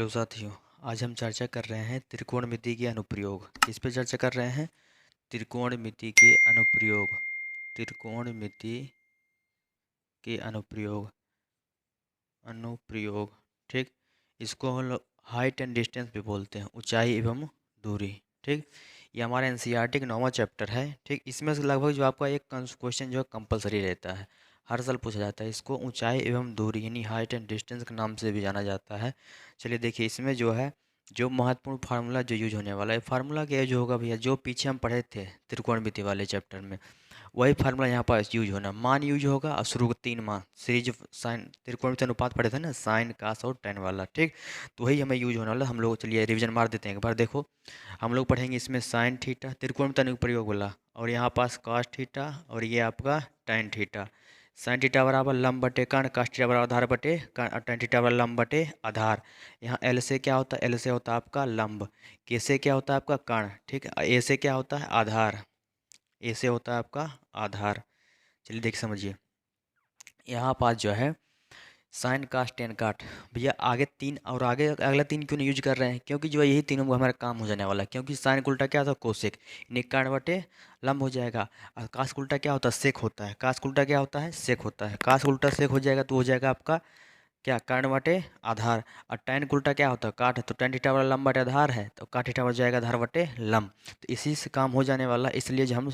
Hello साथियों। आज हम चर्चा कर रहे हैं त्रिकोणमिति के अनुप्रयोग। इस पे चर्चा कर रहे हैं त्रिकोणमिति के अनुप्रयोग। त्रिकोणमिति के अनुप्रयोग अनुप्रयोग ठीक। इसको हम लोग हाइट एंड डिस्टेंस भी बोलते हैं, ऊंचाई एवं दूरी। ठीक, ये हमारा एनसीईआरटी का 9वां चैप्टर है। ठीक, इसमें से लगभग जो आपका एक क्वेश्चन जो है कंपलसरी रहता है, हर साल पूछा जाता है। इसको ऊंचाई एवं दूरी यानी हाइट एंड डिस्टेंस के नाम से भी जाना जाता है। चलिए देखिए, इसमें जो है जो महत्वपूर्ण फार्मूला जो यूज होने वाला है, फार्मूला क्या जो होगा भैया, जो पीछे हम पढ़े थे त्रिकोणमिति वाले चैप्टर में, वही फार्मूला यहाँ पर यूज होना। मान यूज होगा और शुरू के 3 मान सीरीज साइन त्रिकोणमिति अनुपात पढ़े थे ना, साइन कास और टेन वाला। ठीक, तो वही हमें यूज होने वाला। हम लोग चलिए रिवीजन मार देते हैं एक बार। देखो, हम लोग पढ़ेंगे इसमें साइन थीटा त्रिकोणमिति अनुप्रयोग बोला, और यहाँ पास कास थीटा, और ये आपका टेन थीटा। साइन थीटा बराबर लंब बटे कर्ण, कास थीटा बराबर आधार बटे कर्ण, और टेन थीटा बराबर लंब बटे आधार। यहाँ एल से क्या होता है, एल से होता है आपका लंब, के से क्या होता है आपका कर्ण, ठीक, ए से क्या होता है आधार, ए से होता है आपका आधार। चलिए देख समझिए, यहाँ पास जो है साइन कास टेन काट, भैया आगे 3 और आगे अगला 3 क्यों नहीं यूज कर रहे हैं, क्योंकि जो है यही तीनों हमारा काम हो जाने वाला है। क्योंकि साइन का उल्टा क्या होता है कोसेक, यानी कर्ण बटे लंब हो जाएगा। और कास का उल्टा क्या होता है सेक होता है, कास का उल्टा क्या होता है सेक होता है। कास का उल्टा सेक हो जाएगा तो हो जाएगा आपका क्या कर्ण बटे आधार। और टेन का उल्टा क्या होता है काट है, तो टेन थीटा वाला लंब बटे आधार है, तो काट थीटा हो जाएगा आधार बटे लंब। तो इसी से काम हो जाने वाला, इसलिए जो हम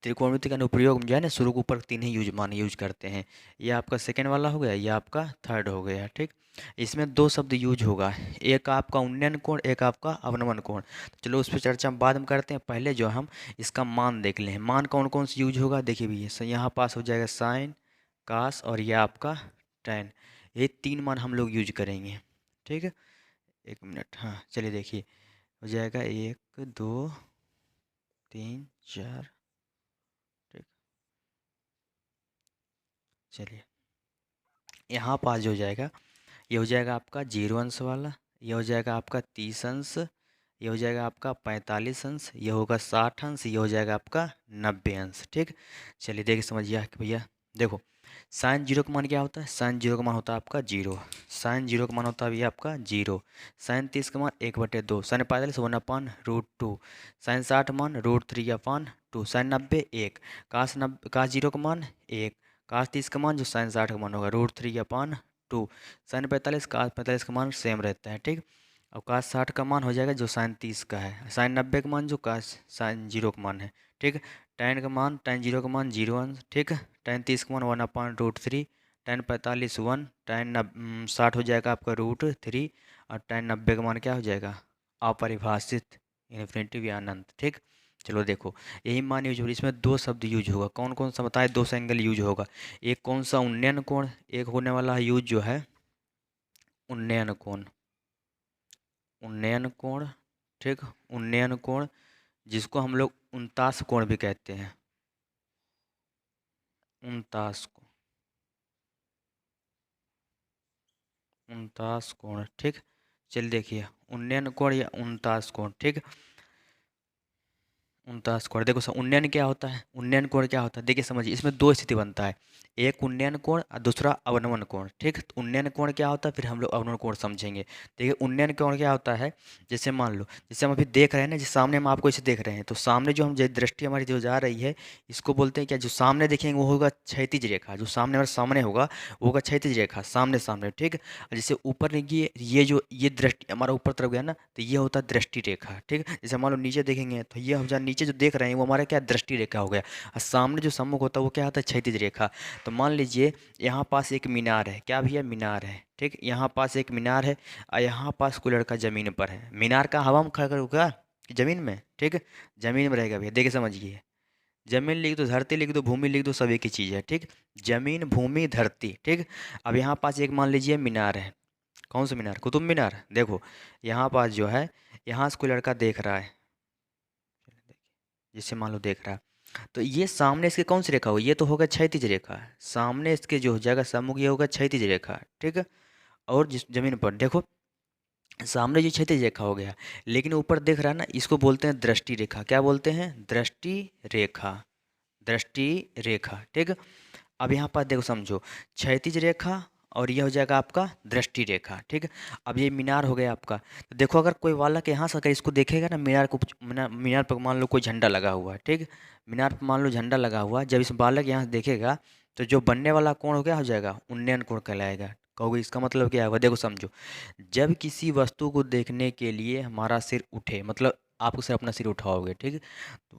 त्रिकोणमिति का अनुप्रयोग जो है ना, शुरू के ऊपर 3 ही यूज करते हैं। ये आपका सेकेंड वाला हो गया, ये आपका थर्ड हो गया। ठीक, इसमें 2 शब्द यूज होगा, एक आपका उन्नयन कोण, एक आपका अवनमन कोण। तो चलो उस पर चर्चा हम बाद में करते हैं। पहले जो हम इसका मान देख लें, मान कौन कौन से यूज होगा। देखिए भैया, यहाँ पास हो जाएगा साइन कास और ये आपका टेन, ये 3 मान हम लोग यूज करेंगे। ठीक है, 1 मिनट। हाँ चलिए देखिए, हो जाएगा 1 2 3 4। ठीक, चलिए यहाँ पास जो हो जाएगा, ये हो जाएगा आपका 0 अंश वाला, ये हो जाएगा आपका 30 अंश, ये हो जाएगा आपका 45 अंश, ये होगा 60 अंश, ये हो जाएगा आपका 90 अंश। ठीक, चलिए देखिए समझिए कि भैया देखो, साइन 0 का मान क्या होता है, साइन 0 का मान होता है आपका 0, साइन 0 का मान होता है भैया आपका 0। साइन 30 का मान 1/2, साइन 45 1/√2, साइन 60 मान √3/2, साइन 90 1, कास 0 का मान 1, कास 30 का मान जो साइन 60 का मान होगा √3/2, साइन 45 कास 45 का मान सेम रहता है। ठीक, और कास 60 का मान हो जाएगा जो साइन 30 का है, साइन 90 का मान जो कास साइन 0 का मान है। ठीक, टेन का मान टेन 0 का मान 0 अंश। ठीक, टेन 30 का मान 1/√3, टेन 45 1, टेन 60 हो जाएगा आपका √3, और टेन 90 का मान क्या हो जाएगा अपरिभाषित, इन्फिनिटी या अनंत। ठीक, चलो देखो, यही मान यूज हो, इसमें 2 शब्द यूज होगा। कौन कौन सा बताए, 2 एंगल यूज होगा। एक कौन सा उन्नयन कोण, एक होने वाला है यूज जो है उन्नयन कोण, उन्नयन कोण। ठीक, उन्नयन कोण जिसको हम लोग 49 कोण भी कहते हैं, 49 कोण, 49 कोण। ठीक, चलिए देखिए उन्नयन कोण या 49 कोण। ठीक, 49 कोण। देखो सर, उन्नयन क्या होता है, उन्नयन कोण क्या होता है, देखिए समझिए, इसमें 2 स्थिति बनता है, एक उन्नयन कोण और दूसरा अवनमन कोण। ठीक, तो उन्नयन कोण क्या होता है, फिर हम लोग अवनमन कोण समझेंगे। देखिए उन्नयन कोण क्या होता है, जैसे मान लो, जैसे हम अभी देख रहे हैं ना, जिस सामने हम आपको इसे देख रहे हैं, तो सामने जो हम दृष्टि हमारी जो जा रही है, इसको बोलते हैं क्या, जो सामने देखेंगे वो होगा क्षैतिज रेखा, जो सामने हमारे सामने होगा वो होगा क्षैतिज रेखा, सामने सामने। ठीक, और जैसे ऊपर ये जो ये दृष्टि हमारा ऊपर तरफ गया ना, तो ये होता है दृष्टि रेखा। ठीक, जैसे मान लो नीचे देखेंगे तो ये हम जहाँ नीचे जो देख रहे हैं वो हमारा क्या दृष्टि रेखा हो गया, और सामने जो सम्मुख होता है वो क्या होता है क्षैतिज रेखा। तो मान लीजिए यहाँ पास एक मीनार है, क्या भैया मीनार है। ठीक, यहाँ पास एक मीनार है, और यहाँ पास कोई लड़का जमीन पर है। मीनार का हवा में खड़ा होगा कि जमीन में, ठीक, जमीन में रहेगा भैया। देखिए समझिए, जमीन लिख दो, धरती लिख दो, भूमि लिख दो, सब एक ही चीज़ है। ठीक, जमीन भूमि धरती। ठीक, अब यहाँ पास एक मान लीजिए मीनार है, कौन सा मीनार, कुतुब मीनार। देखो यहाँ पास जो है, यहाँ से कोई लड़का देख रहा है, जिससे मान लो देख रहा है, तो ये सामने इसके कौन सी रेखा हो, ये तो होगा क्षैतिज रेखा, सामने इसके जो हो जाएगा सम्मुख ये होगा क्षैतिज रेखा। ठीक है, और जिस जमीन पर देखो सामने जो क्षैतिज रेखा हो गया, लेकिन ऊपर देख रहा है ना, इसको बोलते हैं दृष्टि रेखा। क्या बोलते हैं, दृष्टि रेखा, दृष्टि रेखा। ठीक, अब यहाँ पर देखो समझो, क्षैतिज रेखा और ये हो जाएगा आपका दृष्टि रेखा। ठीक है, अब ये मीनार हो गया आपका। तो देखो अगर कोई बालक यहाँ से अगर इसको देखेगा ना, मीनार को, मीनार पर मान लो कोई झंडा लगा हुआ है, ठीक है, मीनार पर मान लो झंडा लगा हुआ है, जब इस बालक यहाँ से देखेगा तो जो बनने वाला कोण हो क्या हो जाएगा, उन्नयन कोण कहलाएगा। कहोगे इसका मतलब क्या होगा, देखो समझो, जब किसी वस्तु को देखने के लिए हमारा सिर उठे, मतलब आपको सिर्फ अपना सिर उठाओगे, ठीक है,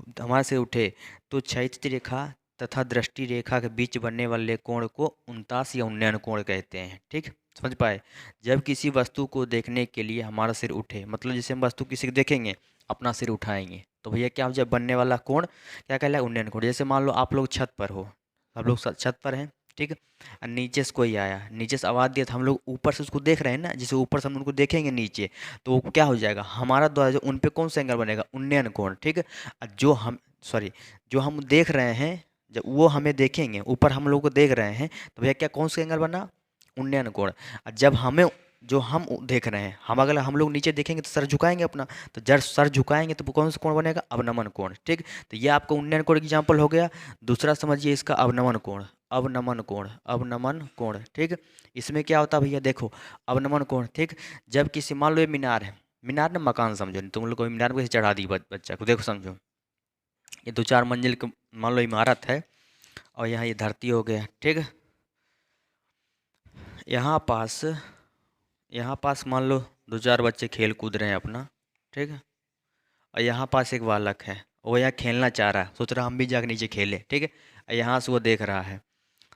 तो हमारा सिर उठे तो क्षैतिज रेखा तथा दृष्टि रेखा के बीच बनने वाले कोण को उनतास या उन्नयन कोण कहते हैं। ठीक, समझ पाए। जब किसी वस्तु को देखने के लिए हमारा सिर उठे, मतलब जैसे हम वस्तु किसी को देखेंगे, अपना सिर उठाएंगे, तो भैया क्या हो जाए, बनने वाला कोण क्या कहलाएगा, उन्नयन कोण। जैसे मान लो आप लोग छत पर हो, आप लोग छत पर हैं, ठीक है, और नीचे से कोई आया, नीचे से आवाज़ दिया, तो हम लोग ऊपर से उसको देख रहे हैं ना, जैसे ऊपर से हम उनको देखेंगे नीचे, तो वो क्या हो जाएगा, हमारा द्वारा जो उन पे कौन सा एंगल बनेगा, उन्नयन कोण। ठीक है, और जो हम देख रहे हैं, जब वो हमें देखेंगे, ऊपर हम लोग को देख रहे हैं, तो भैया क्या कौन सा एंगल बना, उन्नयन कोण। और जब हमें, जो हम देख रहे हैं, हम अगर हम लोग नीचे देखेंगे तो सर झुकाएंगे अपना, तो जब सर झुकाएंगे तो कौन सा कोण बनेगा, अवनमन कोण। ठीक, तो ये आपका उन्नयन कोण एग्जाम्पल हो गया। दूसरा समझिए इसका अवनमन कोण, अवनमन कोण, अवनमन कोण। ठीक, इसमें क्या होता है भैया, देखो अवनमन कोण, ठीक, जब किसी, मान लो ये मीनार है, मीनार ना मकान समझो, नहीं तुम लोग को मीनार पे चढ़ा दी बच्चा को, देखो समझो, ये 2-4 मंजिल की मान लो इमारत है, और यहाँ ये धरती हो गया। ठीक, यहाँ पास मान लो 2-4 बच्चे खेल कूद रहे हैं अपना, ठीक है, और यहाँ पास एक बालक है, वो यहाँ खेलना चाह रहा है, सोच रहा हम भी जाकर नीचे खेलें, ठीक है, और यहाँ से वो देख रहा है,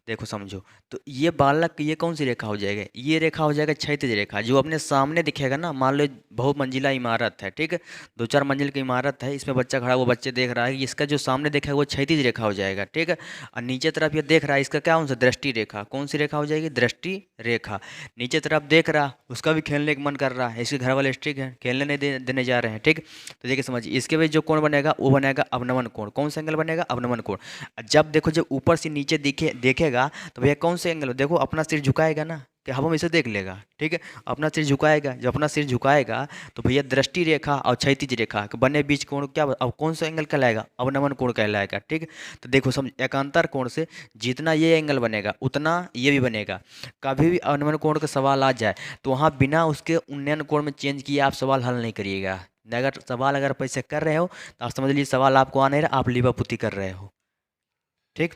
देखो समझो, तो ये बालक, ये कौन सी रेखा हो जाएगा, ये रेखा हो जाएगा क्षैतिज रेखा, जो अपने सामने दिखेगा ना, मान लो बहुमंजिला इमारत है, ठीक है, 2-4 मंजिल की इमारत है, इसमें बच्चा खड़ा, वो बच्चे देख रहा है, इसका जो सामने देखा है वो क्षैतिज रेखा हो जाएगा। ठीक है, और नीचे तरफ ये देख रहा है, इसका क्या कौन सा, दृष्टि रेखा, कौन सी रेखा हो जाएगी, दृष्टि रेखा। नीचे तरफ देख रहा, उसका भी खेलने का मन कर रहा है, इसके घर वाले स्ट्रिक्ट है, खेलने नहीं देने जा रहे हैं। ठीक, तो देखिए समझिए, इसके बीच जो कोण बनेगा वो बनेगा अवनमन कोण। कौन सा एंगल बनेगा, अवनमन कोण। जब देखो, जब ऊपर से नीचे देखेगा तो भैया कौन से एंगल, देखो अपना सिर झुकाएगा ना, कि हवा में इसे देख लेगा, ठीक है, अपना सिर झुकाएगा, जब अपना सिर झुकाएगा तो भैया दृष्टि रेखा और क्षैतिज रेखा के बने बीच कोण क्या, अब कौन सा एंगल कहलाएगा, अवनमन कोण कहलाएगा। ठीक है, तो देखो समझ, एकांतर कोण से जितना ये एंगल बनेगा उतना ये भी बनेगा। कभी भी अवनमन कोण का सवाल आ जाए तो वहाँ बिना उसके उन्नयन कोण में चेंज किए आप सवाल हल नहीं करिएगा। अगर सवाल अगर आप ऐसे कर रहे हो तो आप समझ लीजिए सवाल आपको आ नहीं रहा, आप लीबापुती कर रहे हो। ठीक,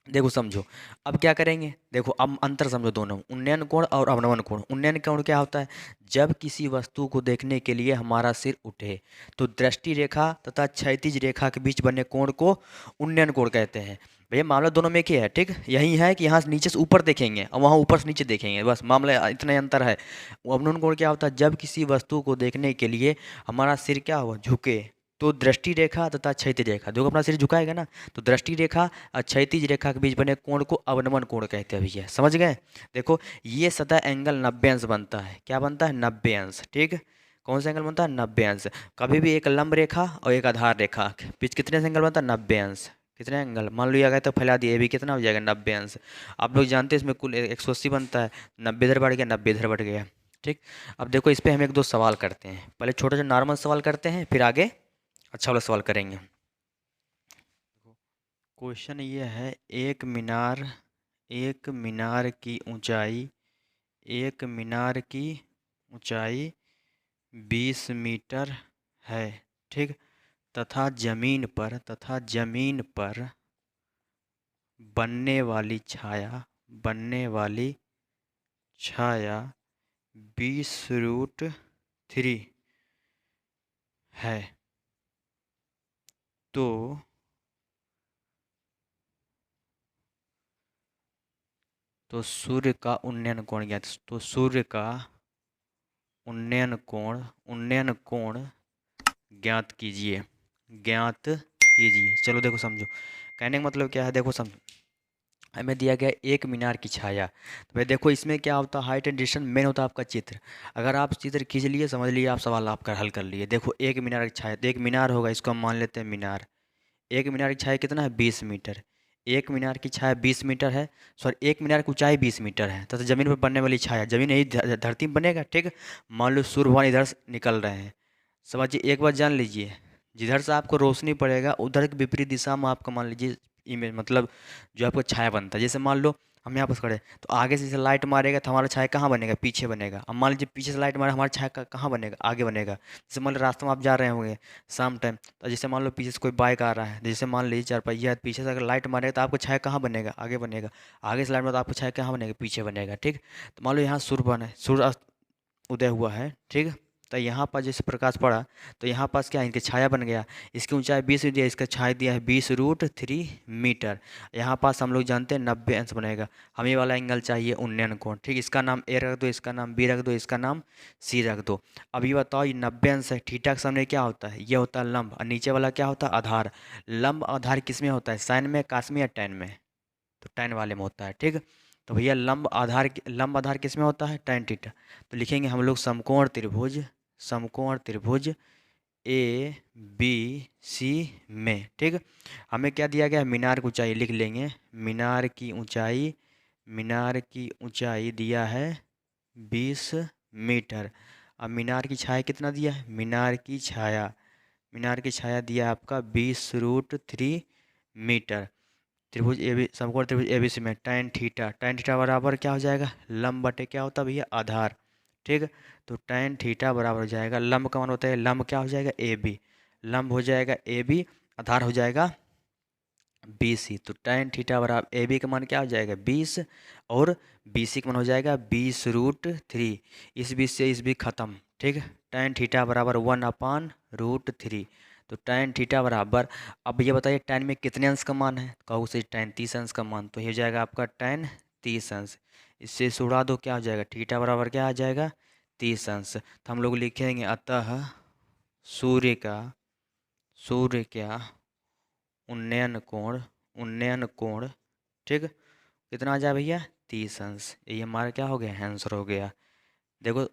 देखो समझो, अब क्या करेंगे, देखो अब अंतर समझो दोनों, उन्नयन कोण और अवनमन कोण। उन्नयन कोण क्या होता है, जब किसी वस्तु को देखने के लिए हमारा सिर उठे तो दृष्टि रेखा तथा क्षैतिज रेखा के बीच बने कोण को उन्नयन कोण कहते हैं। भैया मामला दोनों में एक ही है, ठीक, यही है कि यहाँ से नीचे से ऊपर देखेंगे और वहाँ ऊपर से नीचे देखेंगे, बस मामला इतना ही अंतर है। अवनमन कोण क्या होता है, जब किसी वस्तु को देखने के लिए हमारा सिर क्या हुआ, झुके, तो दृष्टि रेखा तथा क्षैतिज रेखा, जो अपना सिर झुकाएगा ना, तो दृष्टि रेखा और क्षैतिज रेखा के बीच बने कोण को अवनमन कोण कहते हैं भैया, समझ गए। देखो ये सतह एंगल 90 अंश बनता है, क्या बनता है, 90 अंश। ठीक, कौन सा एंगल बनता है, 90 अंश। कभी भी एक लंब रेखा और एक आधार रेखा के बीच कितने से एंगल बनता है, 90 अंश। कितने एंगल मान लो, गया तो फैला दिए, ये भी कितना हो जाएगा, 90 अंश। आप लोग जानते हैं इसमें कुल 180 बनता है, 90 इधर बढ़ गया, 90 इधर बढ़ गया। ठीक, अब देखो इस पर हम 1-2 सवाल करते हैं, पहले छोटा सा नॉर्मल सवाल करते हैं, फिर आगे अच्छा वाला सवाल करेंगे। क्वेश्चन ये है, एक मीनार की ऊंचाई, एक मीनार की ऊंचाई 20 मीटर है, ठीक, तथा जमीन पर बनने वाली छाया 20√3 है, तो सूर्य का उन्नयन कोण ज्ञात, तो सूर्य का उन्नयन कोण ज्ञात कीजिए, ज्ञात कीजिए। चलो देखो समझो, कहने का मतलब क्या है, देखो समझो, हमें दिया गया एक मीनार की छाया, तो भाई देखो इसमें क्या होता है, हाइट एंड डिस्टेंस मेन होता है आपका चित्र। अगर आप चित्र खींच लिए, समझ लिए आप सवाल आपका हल कर लिए। देखो एक मीनार की छाया, तो एक मीनार होगा, इसको हम मान लेते हैं मीनार, एक मीनार की छाया कितना है, 20 मीटर। एक मीनार की छाया 20 मीटर है, सॉरी एक मीनार की ऊंचाई 20 मीटर है, तथा जमीन पर बनने वाली छाया, जमीन यही धरती में बनेगा, ठीक। मान लो सूर्य भगवान इधर से निकल रहे हैं, समझिए एक बात जान लीजिए, जिधर से आपको रोशनी पड़ेगा उधर की विपरीत दिशा में आपका मान लीजिए इमेज, मतलब जो आपका छाया बनता है। जैसे मान लो हम यहाँ पर खड़े हैं, तो आगे से जैसे लाइट मारेगा तो हमारा छाया कहाँ बनेगा, पीछे बनेगा। अब मान लीजिए पीछे से लाइट मारे, हमारा छाया कहाँ बनेगा, आगे बनेगा। जैसे मान लो रास्ते में आप जा रहे होंगे शाम टाइम, तो जैसे मान लो पीछे से कोई बाइक आ रहा है, जैसे मान लीजिए चार पहिया है, पीछे से अगर लाइट मारेगा तो आपको छाया कहाँ बनेगा, आगे बनेगा। आगे से लाइट मारे तो आपको छाया कहाँ बनेगा, पीछे बनेगा। ठीक, तो मान लो यहाँ सूर्य बना है, सूर्य उदय हुआ है। ठीक, तो यहाँ पर जैसे प्रकाश पड़ा, तो यहाँ पास क्या है, इनके छाया बन गया। इसकी ऊंचाई 20 दिया, इसका छाया दिया है 20√3 मीटर। यहाँ पास हम लोग जानते हैं 90 अंश बनेगा। हमें वाला एंगल चाहिए उन्नयन कोण। ठीक, इसका नाम ए रख दो, इसका नाम बी रख दो, इसका नाम सी रख दो। अब ये बताओ, ये 90 अंश है, थीटा के सामने क्या होता है, ये होता है लंब, और नीचे वाला क्या होता है, आधार। लंब आधार किस में होता है, साइन में, कास में, या टैन में, तो टैन वाले में होता है। ठीक, तो भैया लंब आधार किस में होता है, टैन थीटा। तो लिखेंगे हम लोग समकोण त्रिभुज ए बी सी में। ठीक, हमें क्या दिया गया है, मीनार की ऊंचाई लिख लेंगे। मीनार की ऊंचाई दिया है 20 मीटर। अब मीनार की छाया कितना दिया है, मीनार की छाया दिया है आपका 20√3 मीटर। त्रिभुज ए बी, समकोण त्रिभुज ए बी सी में tan थीटा बराबर क्या हो जाएगा, लंब बटे क्या होता है भैया, आधार। ठीक, तो tan थीटा बराबर हो जाएगा, लंब का मान होता है, लंब क्या हो जाएगा, ए बी, लंब हो जाएगा ए बी, आधार हो जाएगा बी सी। तो tan थीटा बराबर ए बी का मान क्या हो जाएगा 20, और बी सी का मान हो जाएगा 20√3। इस 20 से इस 20 खत्म। ठीक, tan थीटा बराबर 1/√3। तो tan थीटा बराबर, अब ये बताइए tan में कितने अंश का मान है, कहो से tan 30 अंश का मान, तो ये हो जाएगा आपका tan 30 अंश। इससे इसे उड़ा दो, क्या हो जाएगा, थीटा बराबर क्या आ जाएगा, 30 अंश। तो हम लोग लिखेंगे अतः सूर्य का उन्नयन कोण। ठीक, कितना आ जाए भैया, 30 अंश। ये हमारा क्या हो गया, आंसर हो गया। देखो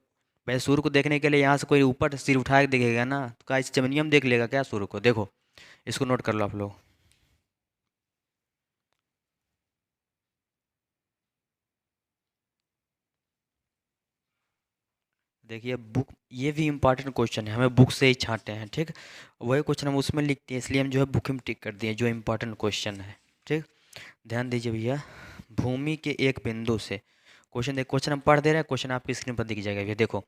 भाई, सूर्य को देखने के लिए यहाँ से कोई ऊपर सिर उठा के देखेगा ना, तो क्या इस जमीनी में देख लेगा क्या सूर्य को, देखो इसको नोट कर लो आप लोग। देखिए बुक, ये भी इम्पॉर्टेंट क्वेश्चन है, हमें बुक से ही छांटे हैं। ठीक, वही क्वेश्चन हम उसमें लिखते हैं, इसलिए हम जो है बुक में टिक कर दिए जो इम्पोर्टेंट क्वेश्चन है। ठीक, ध्यान दीजिए भैया, भूमि के एक बिंदु से, क्वेश्चन हम पढ़ दे रहे हैं, क्वेश्चन आपकी स्क्रीन पर दिख जाएगा। ये देखो,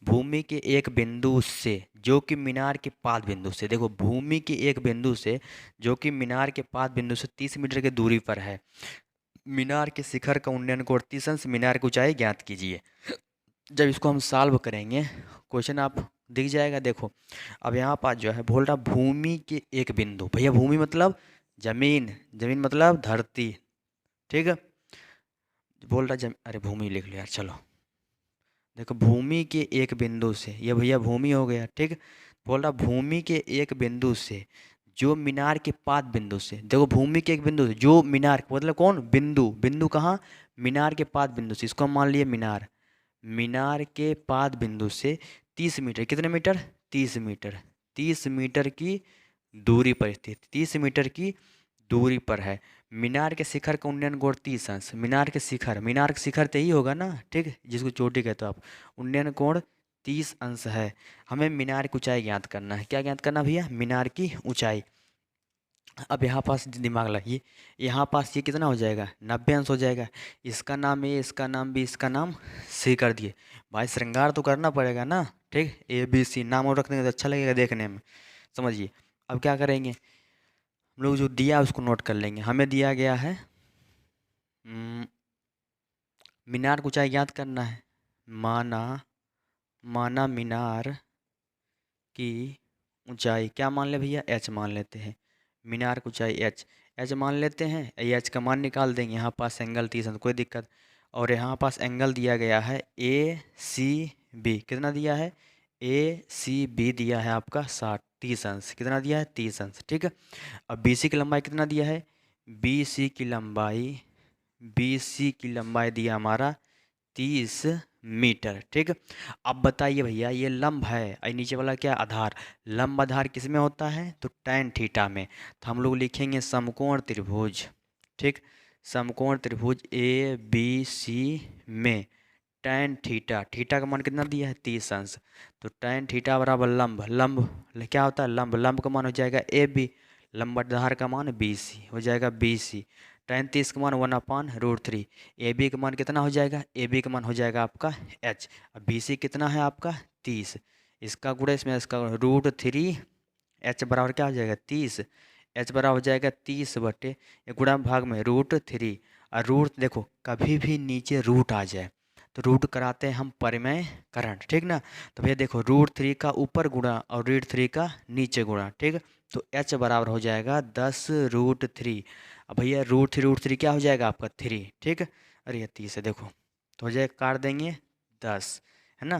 भूमि के एक बिंदु से जो कि मीनार के पाद बिंदु से, देखो भूमि के एक बिंदु से जो कि मीनार के पाद बिंदु से 30 मीटर की दूरी पर है, मीनार के शिखर का उन्नयन कोण 30 अंश, मीनार की ऊंचाई ज्ञात कीजिए। जब इसको हम सॉल्व करेंगे, क्वेश्चन आप दिख जाएगा। देखो अब यहाँ पास जो है बोल रहा भूमि के एक बिंदु, भैया भूमि मतलब जमीन, जमीन मतलब धरती। ठीक है, बोल रहा अरे भूमि लिख लो यार, चलो। देखो भूमि के एक बिंदु से, ये भैया भूमि हो गया। ठीक, बोल रहा भूमि के एक बिंदु से जो मीनार के पाद बिंदु से, देखो भूमि के एक बिंदु से जो मीनार, मतलब कौन, बिंदु, बिंदु कहाँ, मीनार के पाद बिंदु से, इसको हम मान लिए मीनार, मीनार के पाद बिंदु से 30 मीटर, कितने मीटर, 30 मीटर, 30 मीटर की दूरी पर स्थित, 30 मीटर की दूरी पर है। मीनार के शिखर का उन्नयन कोण 30 अंश, मीनार का शिखर तो यही होगा ना। ठीक, जिसको चोटी कहते हो आप, उन्नयन कोण 30 अंश है। हमें मीनार की ऊंचाई ज्ञात करना है, क्या ज्ञात करना भैया, मीनार की ऊंचाई। अब यहाँ पास दिमाग लगाइए, यहाँ पास ये कितना हो जाएगा, 90 अंश हो जाएगा। इसका नाम ए, इसका नाम बी, इसका नाम सी कर दिए। भाई श्रृंगार तो करना पड़ेगा ना। ठीक, ए बी सी नाम और रख देंगे तो अच्छा लगेगा देखने में, समझिए। अब क्या करेंगे, हम लोग जो दिया उसको नोट कर लेंगे। हमें दिया गया है मीनार की ऊंचाई ज्ञात करना है। माना माना मीनार की ऊंचाई क्या मान ले भैया, एच मान लेते हैं। मीनार की ऊंचाई एच मान लेते हैं। एच का मान निकाल देंगे। यहाँ पास एंगल 30 अंश, कोई दिक्कत। और यहाँ पास एंगल दिया गया है ए सी बी, कितना दिया है, ए सी बी दिया है आपका 30 अंश, कितना दिया है, 30 अंश। ठीक है, अब बी सी की लंबाई कितना दिया है, बी सी की लंबाई दिया हमारा 30 मीटर। ठीक, अब बताइए भैया, ये लंब है और नीचे वाला क्या, आधार। लंब आधार किस में होता है, तो tan थीटा में। तो हम लोग लिखेंगे समकोण त्रिभुज। ठीक, समकोण त्रिभुज ए बी सी में tan थीटा, थीटा का मान कितना दिया है, 30 अंश। तो tan थीटा बराबर लंब क्या होता है, लंब का मान हो जाएगा ए बी, लंब आधार का मान बी सी हो जाएगा, बी सी। tan 30 का मान 1/√3। ए बी का मान कितना हो जाएगा, ए बी का मान हो जाएगा आपका h। अब बी सी कितना है आपका 30, इसका गुणा इसमें इसका √3, h बराबर क्या हो जाएगा 30, h बराबर हो जाएगा 30 बटे ये गुणा भाग में √3। और रूट देखो कभी भी नीचे रूट आ जाए तो रूट कराते हैं हम परिमेय करंट, ठीक ना। तो भैया देखो √3 का ऊपर गुणा और √3 का नीचे गुणा, ठीक। तो h बराबर हो जाएगा 10√3। अब भैया √3 क्या हो जाएगा आपका 3, ठीक। अरे ये 30 है देखो, तो हो जाएगा काट देंगे 10, है ना।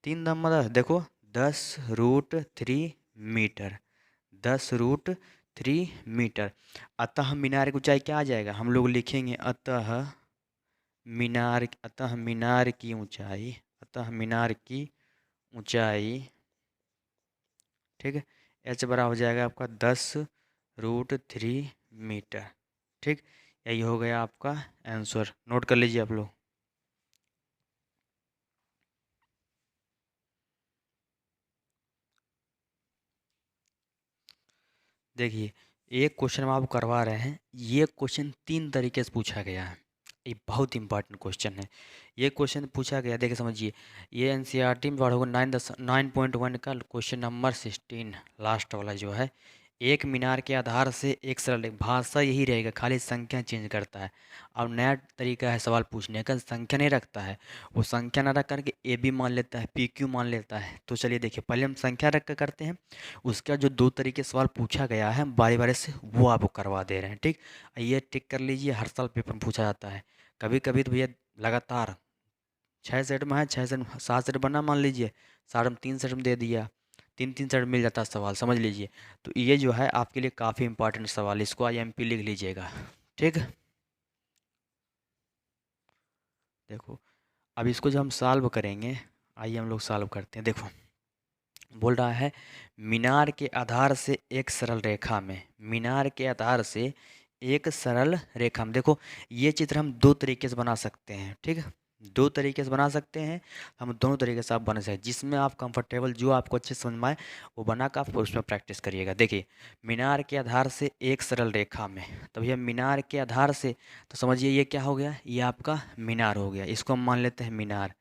3 देखो 10√3 मीटर, 10√3 मीटर। अतः मीनार की ऊंचाई क्या आ जाएगा, हम लोग लिखेंगे अतः मीनार की ऊंचाई, अतः मीनार की ऊंचाई, ठीक है, h बराबर हो जाएगा आपका 10√3 मीटर, ठीक। यही हो गया आपका आंसर, नोट कर लीजिए आप लोग। देखिए एक क्वेश्चन हम आपको करवा रहे हैं, ये क्वेश्चन 3 तरीके से पूछा गया है, ये बहुत इंपॉर्टेंट क्वेश्चन है। ये क्वेश्चन पूछा गया, देखिए समझिए, ये एनसीईआरटी में पढ़ोगे 9.1 का क्वेश्चन नंबर 16 लास्ट वाला जो है। एक मीनार के आधार से एक सरल भाषा यही रहेगा, खाली संख्या चेंज करता है। अब नया तरीका है सवाल पूछने का, संख्या नहीं रखता है, वो संख्या ना रख करके ए बी मान लेता है, पी क्यू मान लेता है। तो चलिए देखिए पहले हम संख्या रख कर करते हैं, उसका जो 2 तरीके सवाल पूछा गया है बारी बारी से वो आपको करवा दे रहे हैं, ठीक। ये टिक कर लीजिए, हर साल पेपर में पूछा जाता है। कभी कभी तो भैया लगातार 6 सेट में है, 6 सेट 7 सेट बना मान लीजिए, 7 में 3 सेट में दे दिया, 3 सेट मिल जाता है सवाल, समझ लीजिए। तो ये जो है आपके लिए काफ़ी इंपॉर्टेंट सवाल, इसको IMP लिख लीजिएगा, ठीक। देखो अब इसको जब हम सॉल्व करेंगे, आइए हम लोग सॉल्व करते हैं। देखो बोल रहा है मीनार के आधार से एक सरल रेखा में, मीनार के आधार से एक सरल रेखा में, देखो ये चित्र हम 2 तरीके से बना सकते हैं, ठीक है, 2 तरीके से बना सकते हैं। हम दोनों तरीके से आप बना सकते हैं, जिसमें आप कंफर्टेबल, जो आपको अच्छे समझ में आए वो बना कर आप उसमें प्रैक्टिस करिएगा। देखिए मीनार के आधार से एक सरल रेखा में, तो भैया मीनार के आधार से, तो समझिए ये क्या हो गया, ये आपका मीनार हो गया, इसको हम मान लेते हैं मीनार।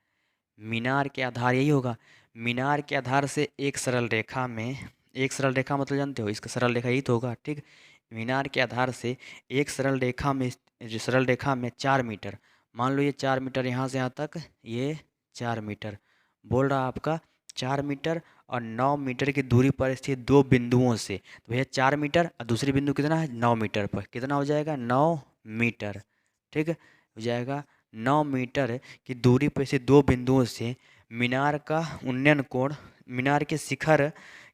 मीनार के आधार यही होगा, मीनार के आधार से एक सरल रेखा में, एक सरल रेखा मतलब जानते हो, इसका सरल रेखा यही तो होगा, ठीक। मीनार के आधार से एक सरल रेखा में, जो सरल रेखा में 4 मीटर, मान लो ये 4 मीटर यहाँ से यहाँ तक, ये 4 मीटर बोल रहा आपका 4 मीटर, और 9 मीटर की दूरी पर स्थित 2 बिंदुओं से, तो भैया 4 मीटर और दूसरी बिंदु कितना है 9 मीटर पर, कितना हो जाएगा 9 मीटर, ठीक है, हो जाएगा 9 मीटर की दूरी पर से 2 बिंदुओं से मीनार का उन्नयन कोण, मीनार के शिखर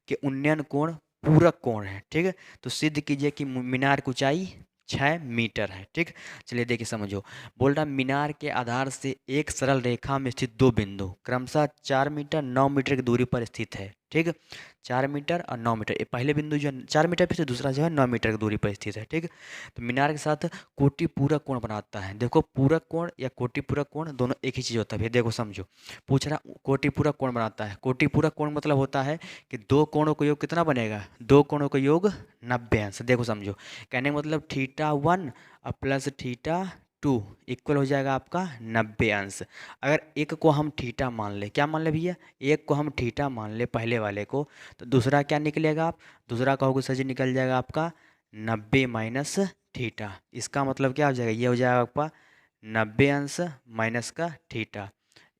के उन्नयन कोण पूरक कोण है, ठीक है। तो सिद्ध कीजिए कि मीनार की ऊंचाई 6 मीटर है, ठीक। चलिए देखिए समझो, बोल रहा मीनार के आधार से एक सरल रेखा में स्थित 2 बिंदु क्रमशः 4 मीटर 9 मीटर की दूरी पर स्थित है, ठीक। 4 मीटर और 9 मीटर, ये पहले बिंदु जो है 4 मीटर पे से, दूसरा जो है 9 मीटर की दूरी पर स्थित है, ठीक। तो मीनार के साथ कोटि पूरक कोण बनाता है। देखो पूरक कोण या कोटि पूरक कोण दोनों एक ही चीज़ होता है भैया, देखो समझो, पूछ रहा कोटि पूरक कोण बनाता है। कोटि पूरक कोण मतलब होता है कि 2 कोणों का योग कितना बनेगा, 2 कोणों का योग 90 अंश। देखो समझो, कहने का मतलब θ1 और प्लस θ2 इक्वल हो जाएगा आपका 90 अंश। अगर एक को हम थीटा मान ले, क्या मान ले भैया, एक को हम थीटा मान ले पहले वाले को, तो दूसरा क्या निकलेगा, आप दूसरा कहोगे सर जी निकल जाएगा आपका 90 माइनस थीटा। इसका मतलब क्या हो जाएगा, ये हो जाएगा आपका 90 अंश माइनस का थीटा,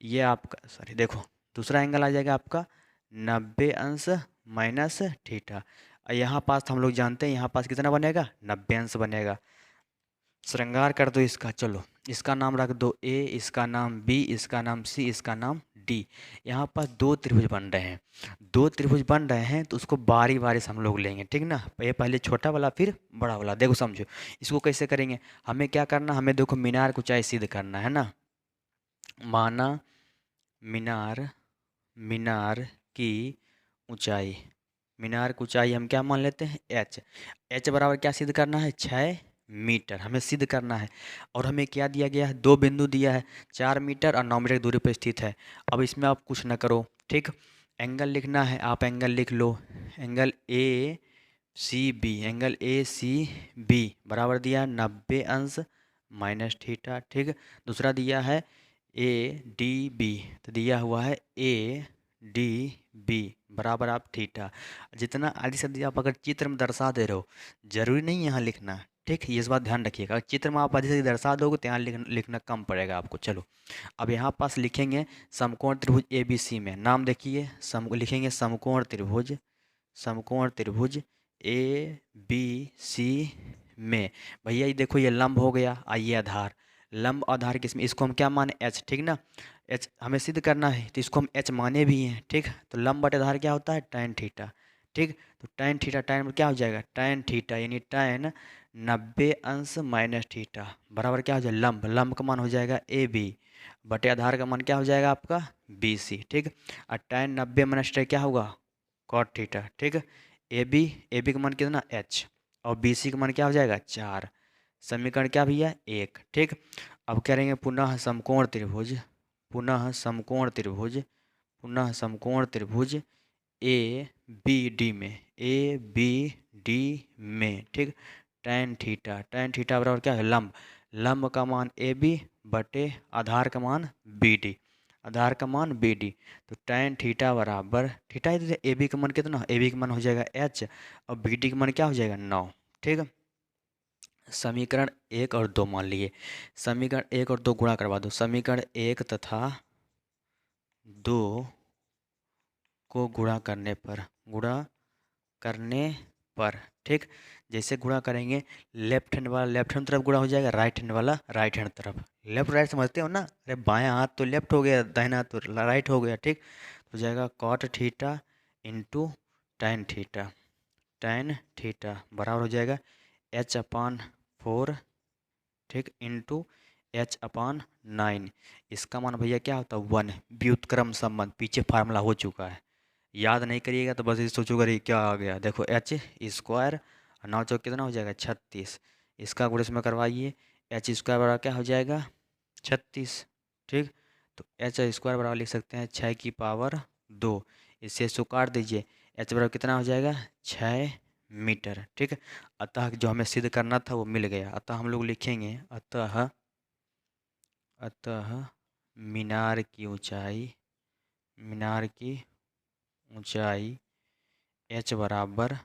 ये आपका सॉरी देखो दूसरा एंगल आ जाएगा आपका 90 अंश माइनस थीटा। और यहाँ पास हम लोग जानते हैं यहाँ पास कितना बनेगा 90 अंश बनेगा। श्रृंगार कर दो इसका, चलो इसका नाम रख दो ए, इसका नाम बी, इसका नाम सी, इसका नाम डी। यहाँ पास 2 त्रिभुज बन रहे हैं, 2 त्रिभुज बन रहे हैं, तो उसको बारी बारी से हम लोग लेंगे, ठीक ना। ये पहले छोटा वाला फिर बड़ा वाला, देखो समझो इसको कैसे करेंगे। हमें क्या करना, हमें देखो मीनार की ऊंचाई सिद्ध करना है ना। माना मीनार, मीनार की ऊंचाई, मीनार की ऊंचाई हम क्या मान लेते हैं h। h बराबर क्या सिद्ध करना है 6 मीटर हमें सिद्ध करना है। और हमें क्या दिया गया है, 2 बिंदु दिया है, 4 मीटर और 9 मीटर की दूरी पर स्थित है। अब इसमें आप कुछ ना करो, ठीक। एंगल लिखना है, आप एंगल लिख लो, angle A C B, angle A C B बराबर दिया 90 अंश माइनस थीटा। ठीक, दूसरा दिया है ए डी बी, तो दिया हुआ है ए डी बी बराबर आप थीटा। जितना आदि शब्द आप अगर चित्र में दर्शा दे रहे हो, जरूरी नहीं यहाँ लिखना। ठीक, ये इस बात ध्यान रखिएगा, अगर चित्र में आप आदि से दर्शा दोगे तो यहाँ लिखना कम पड़ेगा आपको। चलो अब यहाँ पास लिखेंगे समकोण त्रिभुज ए बी सी में, नाम देखिए लिखेंगे समकोण त्रिभुज, समकोण त्रिभुज ए बी सी में। भैया ये देखो ये लंब हो गया, आइए आधार, लंब आधार किसमें, इसको हम क्या माने एच। ठीक ना, एच हमें सिद्ध करना है तो इसको हम एच माने भी हैं। ठीक, तो लंब बटे आधार क्या होता है, tan थीटा। ठीक, तो tan थीटा, tan क्या हो जाएगा, tan थीटा यानी tan 90 अंश माइनस थीटा बराबर क्या हो जाएगा लंब, लंब का मान हो जाएगा ए बी बटे आधार का मान क्या हो जाएगा आपका बी सी। ठीक, और tan 90 माइनस थीटा क्या होगा cot थीटा। ठीक, ए बी का मान कितना एच और बी सी का मान क्या हो जाएगा 4। समीकरण क्या भैया 1। ठीक, अब करेंगे पुनः समकोण त्रिभुज, पुनः समकोण त्रिभुज, पुनः समकोण त्रिभुज ए बी डी में, ए बी डी में। ठीक, tan थीटा, tan थीटा बराबर क्या है लंब, लंब का मान ए बी बटे आधार का मान बी डी, आधार का मान बी डी। तो tan थीटा बराबर थीटा ए बी का मान कितना, ए बी का मान हो जाएगा एच और बी डी का मान क्या हो जाएगा 9। ठीक, समीकरण 1 और 2 मान लिए, समीकरण 1 और 2 गुणा करवा दो, समीकरण 1 तथा 2 को गुणा करने पर, गुणा करने पर। ठीक, जैसे गुणा करेंगे लेफ्ट हैंड वाला लेफ्ट हैंड तरफ गुणा हो जाएगा, राइट हैंड वाला राइट हैंड तरफ। लेफ्ट राइट समझते हो ना, अरे बायां हाथ तो लेफ्ट हो गया, दाहिना हाथ तो राइट हो गया। ठीक, तो जाएगा cot theta into tan theta, tan theta बराबर हो जाएगा h/4। ठीक, इंटू h/9। इसका मान भैया क्या होता है 1। व्युत्क्रम संबंध पीछे फार्मूला हो चुका है, याद नहीं करिएगा तो बस ये सोचोगे अरे क्या आ गया। देखो एच स्क्वायर और 9 चौक कितना हो जाएगा 36, इसका गुणा इसमें करवाइए, एच स्क्वायर बराबर क्या हो जाएगा 36। ठीक, तो एच स्क्वायर बराबर लिख सकते हैं 6 की पावर 2, इससे इसको काट दीजिए, एच बराबर कितना हो जाएगा 6 मीटर। ठीक, अतः जो हमें सिद्ध करना था वो मिल गया। अतः हम लोग लिखेंगे अतः, अतः मीनार की ऊंचाई, मीनार की ऊंचाई h बराबर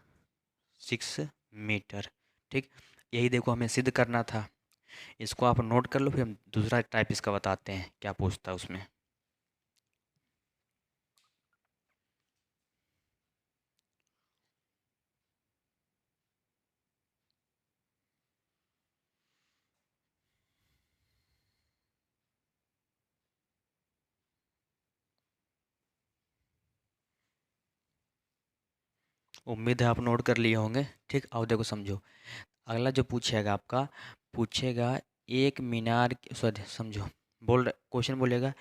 6 मीटर। ठीक, यही देखो हमें सिद्ध करना था, इसको आप नोट कर लो, फिर हम दूसरा टाइप इसका बताते हैं क्या पूछता है उसमें। उम्मीद है आप नोट कर लिए होंगे। ठीक, और देखो समझो, अगला जो पूछेगा आपका, पूछेगा एक मीनार सॉरी समझो, क्वेश्चन बोलेगा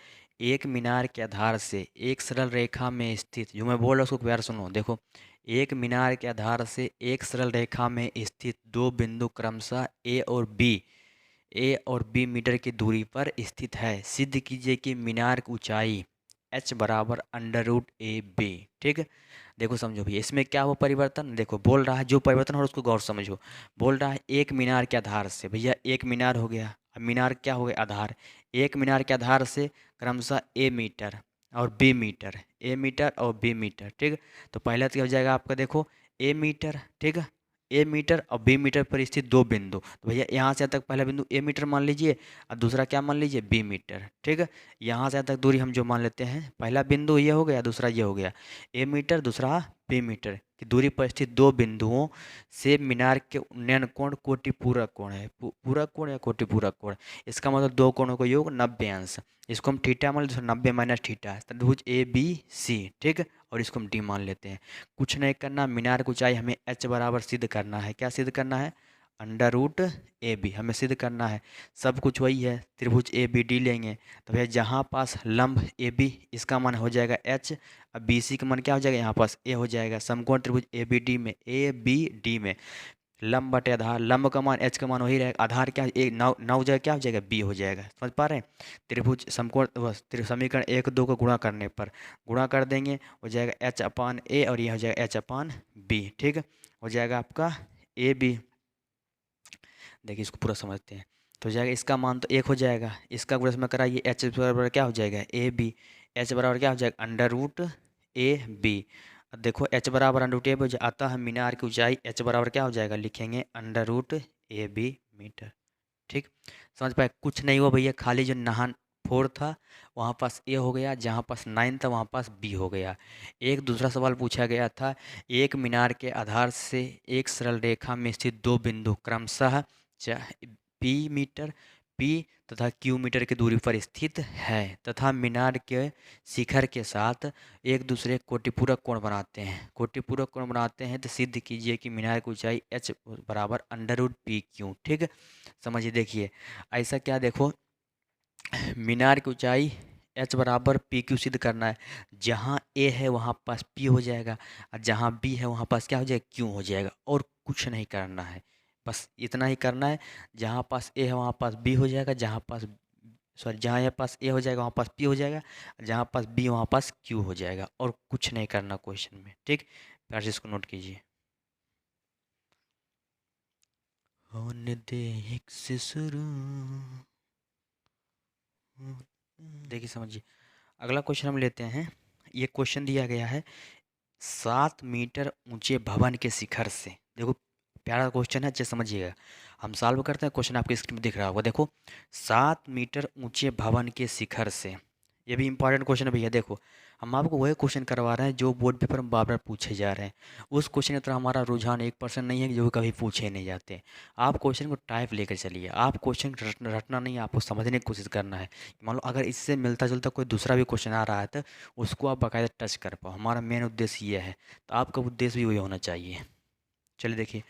एक मीनार के आधार से एक सरल रेखा में स्थित, जो मैं बोल रहा हूँ उसको प्यार सुनो। देखो एक मीनार के आधार से एक सरल रेखा में स्थित दो बिंदु क्रमशः ए और बी मीटर की दूरी पर स्थित है। सिद्ध कीजिए कि मीनार की ऊंचाई h बराबर √ab। ठीक, देखो समझो भैया इसमें क्या हुआ परिवर्तन, देखो बोल रहा है जो परिवर्तन हो रहा है उसको गौर समझो। बोल रहा है एक मीनार के आधार से, भैया एक मीनार हो गया, अब मीनार क्या हो गया आधार, एक मीनार के आधार से क्रमशः ए मीटर और बी मीटर, ए मीटर और बी मीटर। ठीक, तो पहला तो क्या हो जाएगा आपका, देखो ए मीटर। ठीक, ए मीटर और बी मीटर पर स्थित दो बिंदु, तो भैया यहाँ से यहाँ तक पहला बिंदु ए मीटर मान लीजिए और दूसरा क्या मान लीजिए बी मीटर। ठीक है, यहाँ से यहाँ तक दूरी हम जो मान लेते हैं, पहला बिंदु ये हो गया, दूसरा ये हो गया, ए मीटर दूसरा बी मीटर की दूरी पर स्थित दो बिंदुओं से मीनार के उन्नयन कोण कोटिपूरक कोण है, पूरक कोण या कोटिपूरक कोण। इसका मतलब दो कोणों का योग 90 अंश, इसको हम थीटा मान लेते हैं, 90 माइनस थीटा, त्रिभुज ए बी सी। ठीक, और इसको हम डी मान लेते हैं। कुछ नहीं करना, मीनार की ऊंचाई हमें h बराबर सिद्ध करना है। क्या सिद्ध करना है, √ab हमें सिद्ध करना है। सब कुछ वही है, त्रिभुज ए बी डी लेंगे तो भैया जहाँ पास लंब ए बी इसका मान हो जाएगा h, अब बी सी का मान क्या हो जाएगा यहाँ पास ए हो जाएगा। समकोण त्रिभुज ए बी डी में, ए बी डी में लंब बटे आधार, लंब का मान h का मान वही रहेगा, आधार क्या एक 9 हो जाएगा, क्या हो जाएगा b हो जाएगा। समझ पा रहे हैं? त्रिभुज समकोण समीकरण 1 2 को गुणा करने पर गुणा कर देंगे, हो जाएगा h अपान a और ये हो जाएगा h अपान b। ठीक, हो जाएगा आपका ए बी। देखिए इसको पूरा समझते हैं। तो हो जाएगा इसका मान तो 1 हो जाएगा, इसका गुणा में कराइए, h बराबर क्या हो जाएगा ए बी, h बराबर क्या हो जाएगा अंडर रूट ए बी। अब देखो h बराबर अंडर रूट ए बी हो जाए, अतः मीनार की ऊंचाई h बराबर क्या हो जाएगा, लिखेंगे under root A B metre. ठीक, समझ पाए? कुछ नहीं हुआ भैया, खाली जो नहान 4 था वहाँ पास ए हो गया, जहाँ पास 9 था वहाँ पास बी हो गया। एक दूसरा सवाल पूछा गया था, एक मीनार के आधार से एक सरल रेखा में स्थित दो बिंदु क्रमशः पी मीटर पी तथा क्यू मीटर की दूरी पर स्थित है तथा मीनार के शिखर के साथ एक दूसरे कोटिपूरक कोण बनाते हैं। कोटिपूरक कोण बनाते हैं तो सिद्ध कीजिए कि मीनार की ऊंचाई h बराबर अंडर रूट पी क्यू। ठीक, समझिए। देखिए ऐसा क्या, देखो मीनार की ऊंचाई h बराबर पी क्यू सिद्ध करना है। जहाँ a है वहाँ पास p हो जाएगा और जहाँ b है वहाँ पास क्या हो जाएगा, q हो जाएगा, और कुछ नहीं करना है, बस इतना ही करना है। जहाँ पास a है वहाँ पास b हो जाएगा, जहाँ पास सॉरी जहाँ यहाँ पास a हो जाएगा वहाँ पास p हो जाएगा, जहाँ पास b वहाँ पास q हो जाएगा, और कुछ नहीं करना क्वेश्चन में। ठीक, प्यार से इसको नोट कीजिए। होने दे एक से शुरू। देखिए समझिए, अगला क्वेश्चन हम लेते हैं। ये क्वेश्चन दिया गया है 7 मीटर ऊंचे भवन के शिखर से। देखो प्यारा क्वेश्चन है, अच्छे समझिएगा। हम सॉल्व करते हैं, क्वेश्चन आपके स्क्रीन में दिख रहा होगा। देखो 7 मीटर ऊंचे भवन के शिखर से, ये भी इंपॉर्टेंट क्वेश्चन है भैया। देखो हम आपको वही क्वेश्चन करवा रहे हैं जो बोर्ड पेपर में बार बार पूछे जा रहे हैं। उस क्वेश्चन की तरह हमारा रुझान 1% नहीं है कि जो कभी पूछे नहीं जाते। आप क्वेश्चन को टाइप लेकर चलिए, आप क्वेश्चन रटना नहीं, आपको समझने की कोशिश करना है। मान लो अगर इससे मिलता जुलता कोई दूसरा भी क्वेश्चन आ रहा है तो उसको आप बाकायदा टच कर पाओ, हमारा मेन उद्देश्य ये है। तो आपका उद्देश्य भी वही होना चाहिए। चलिए देखिए,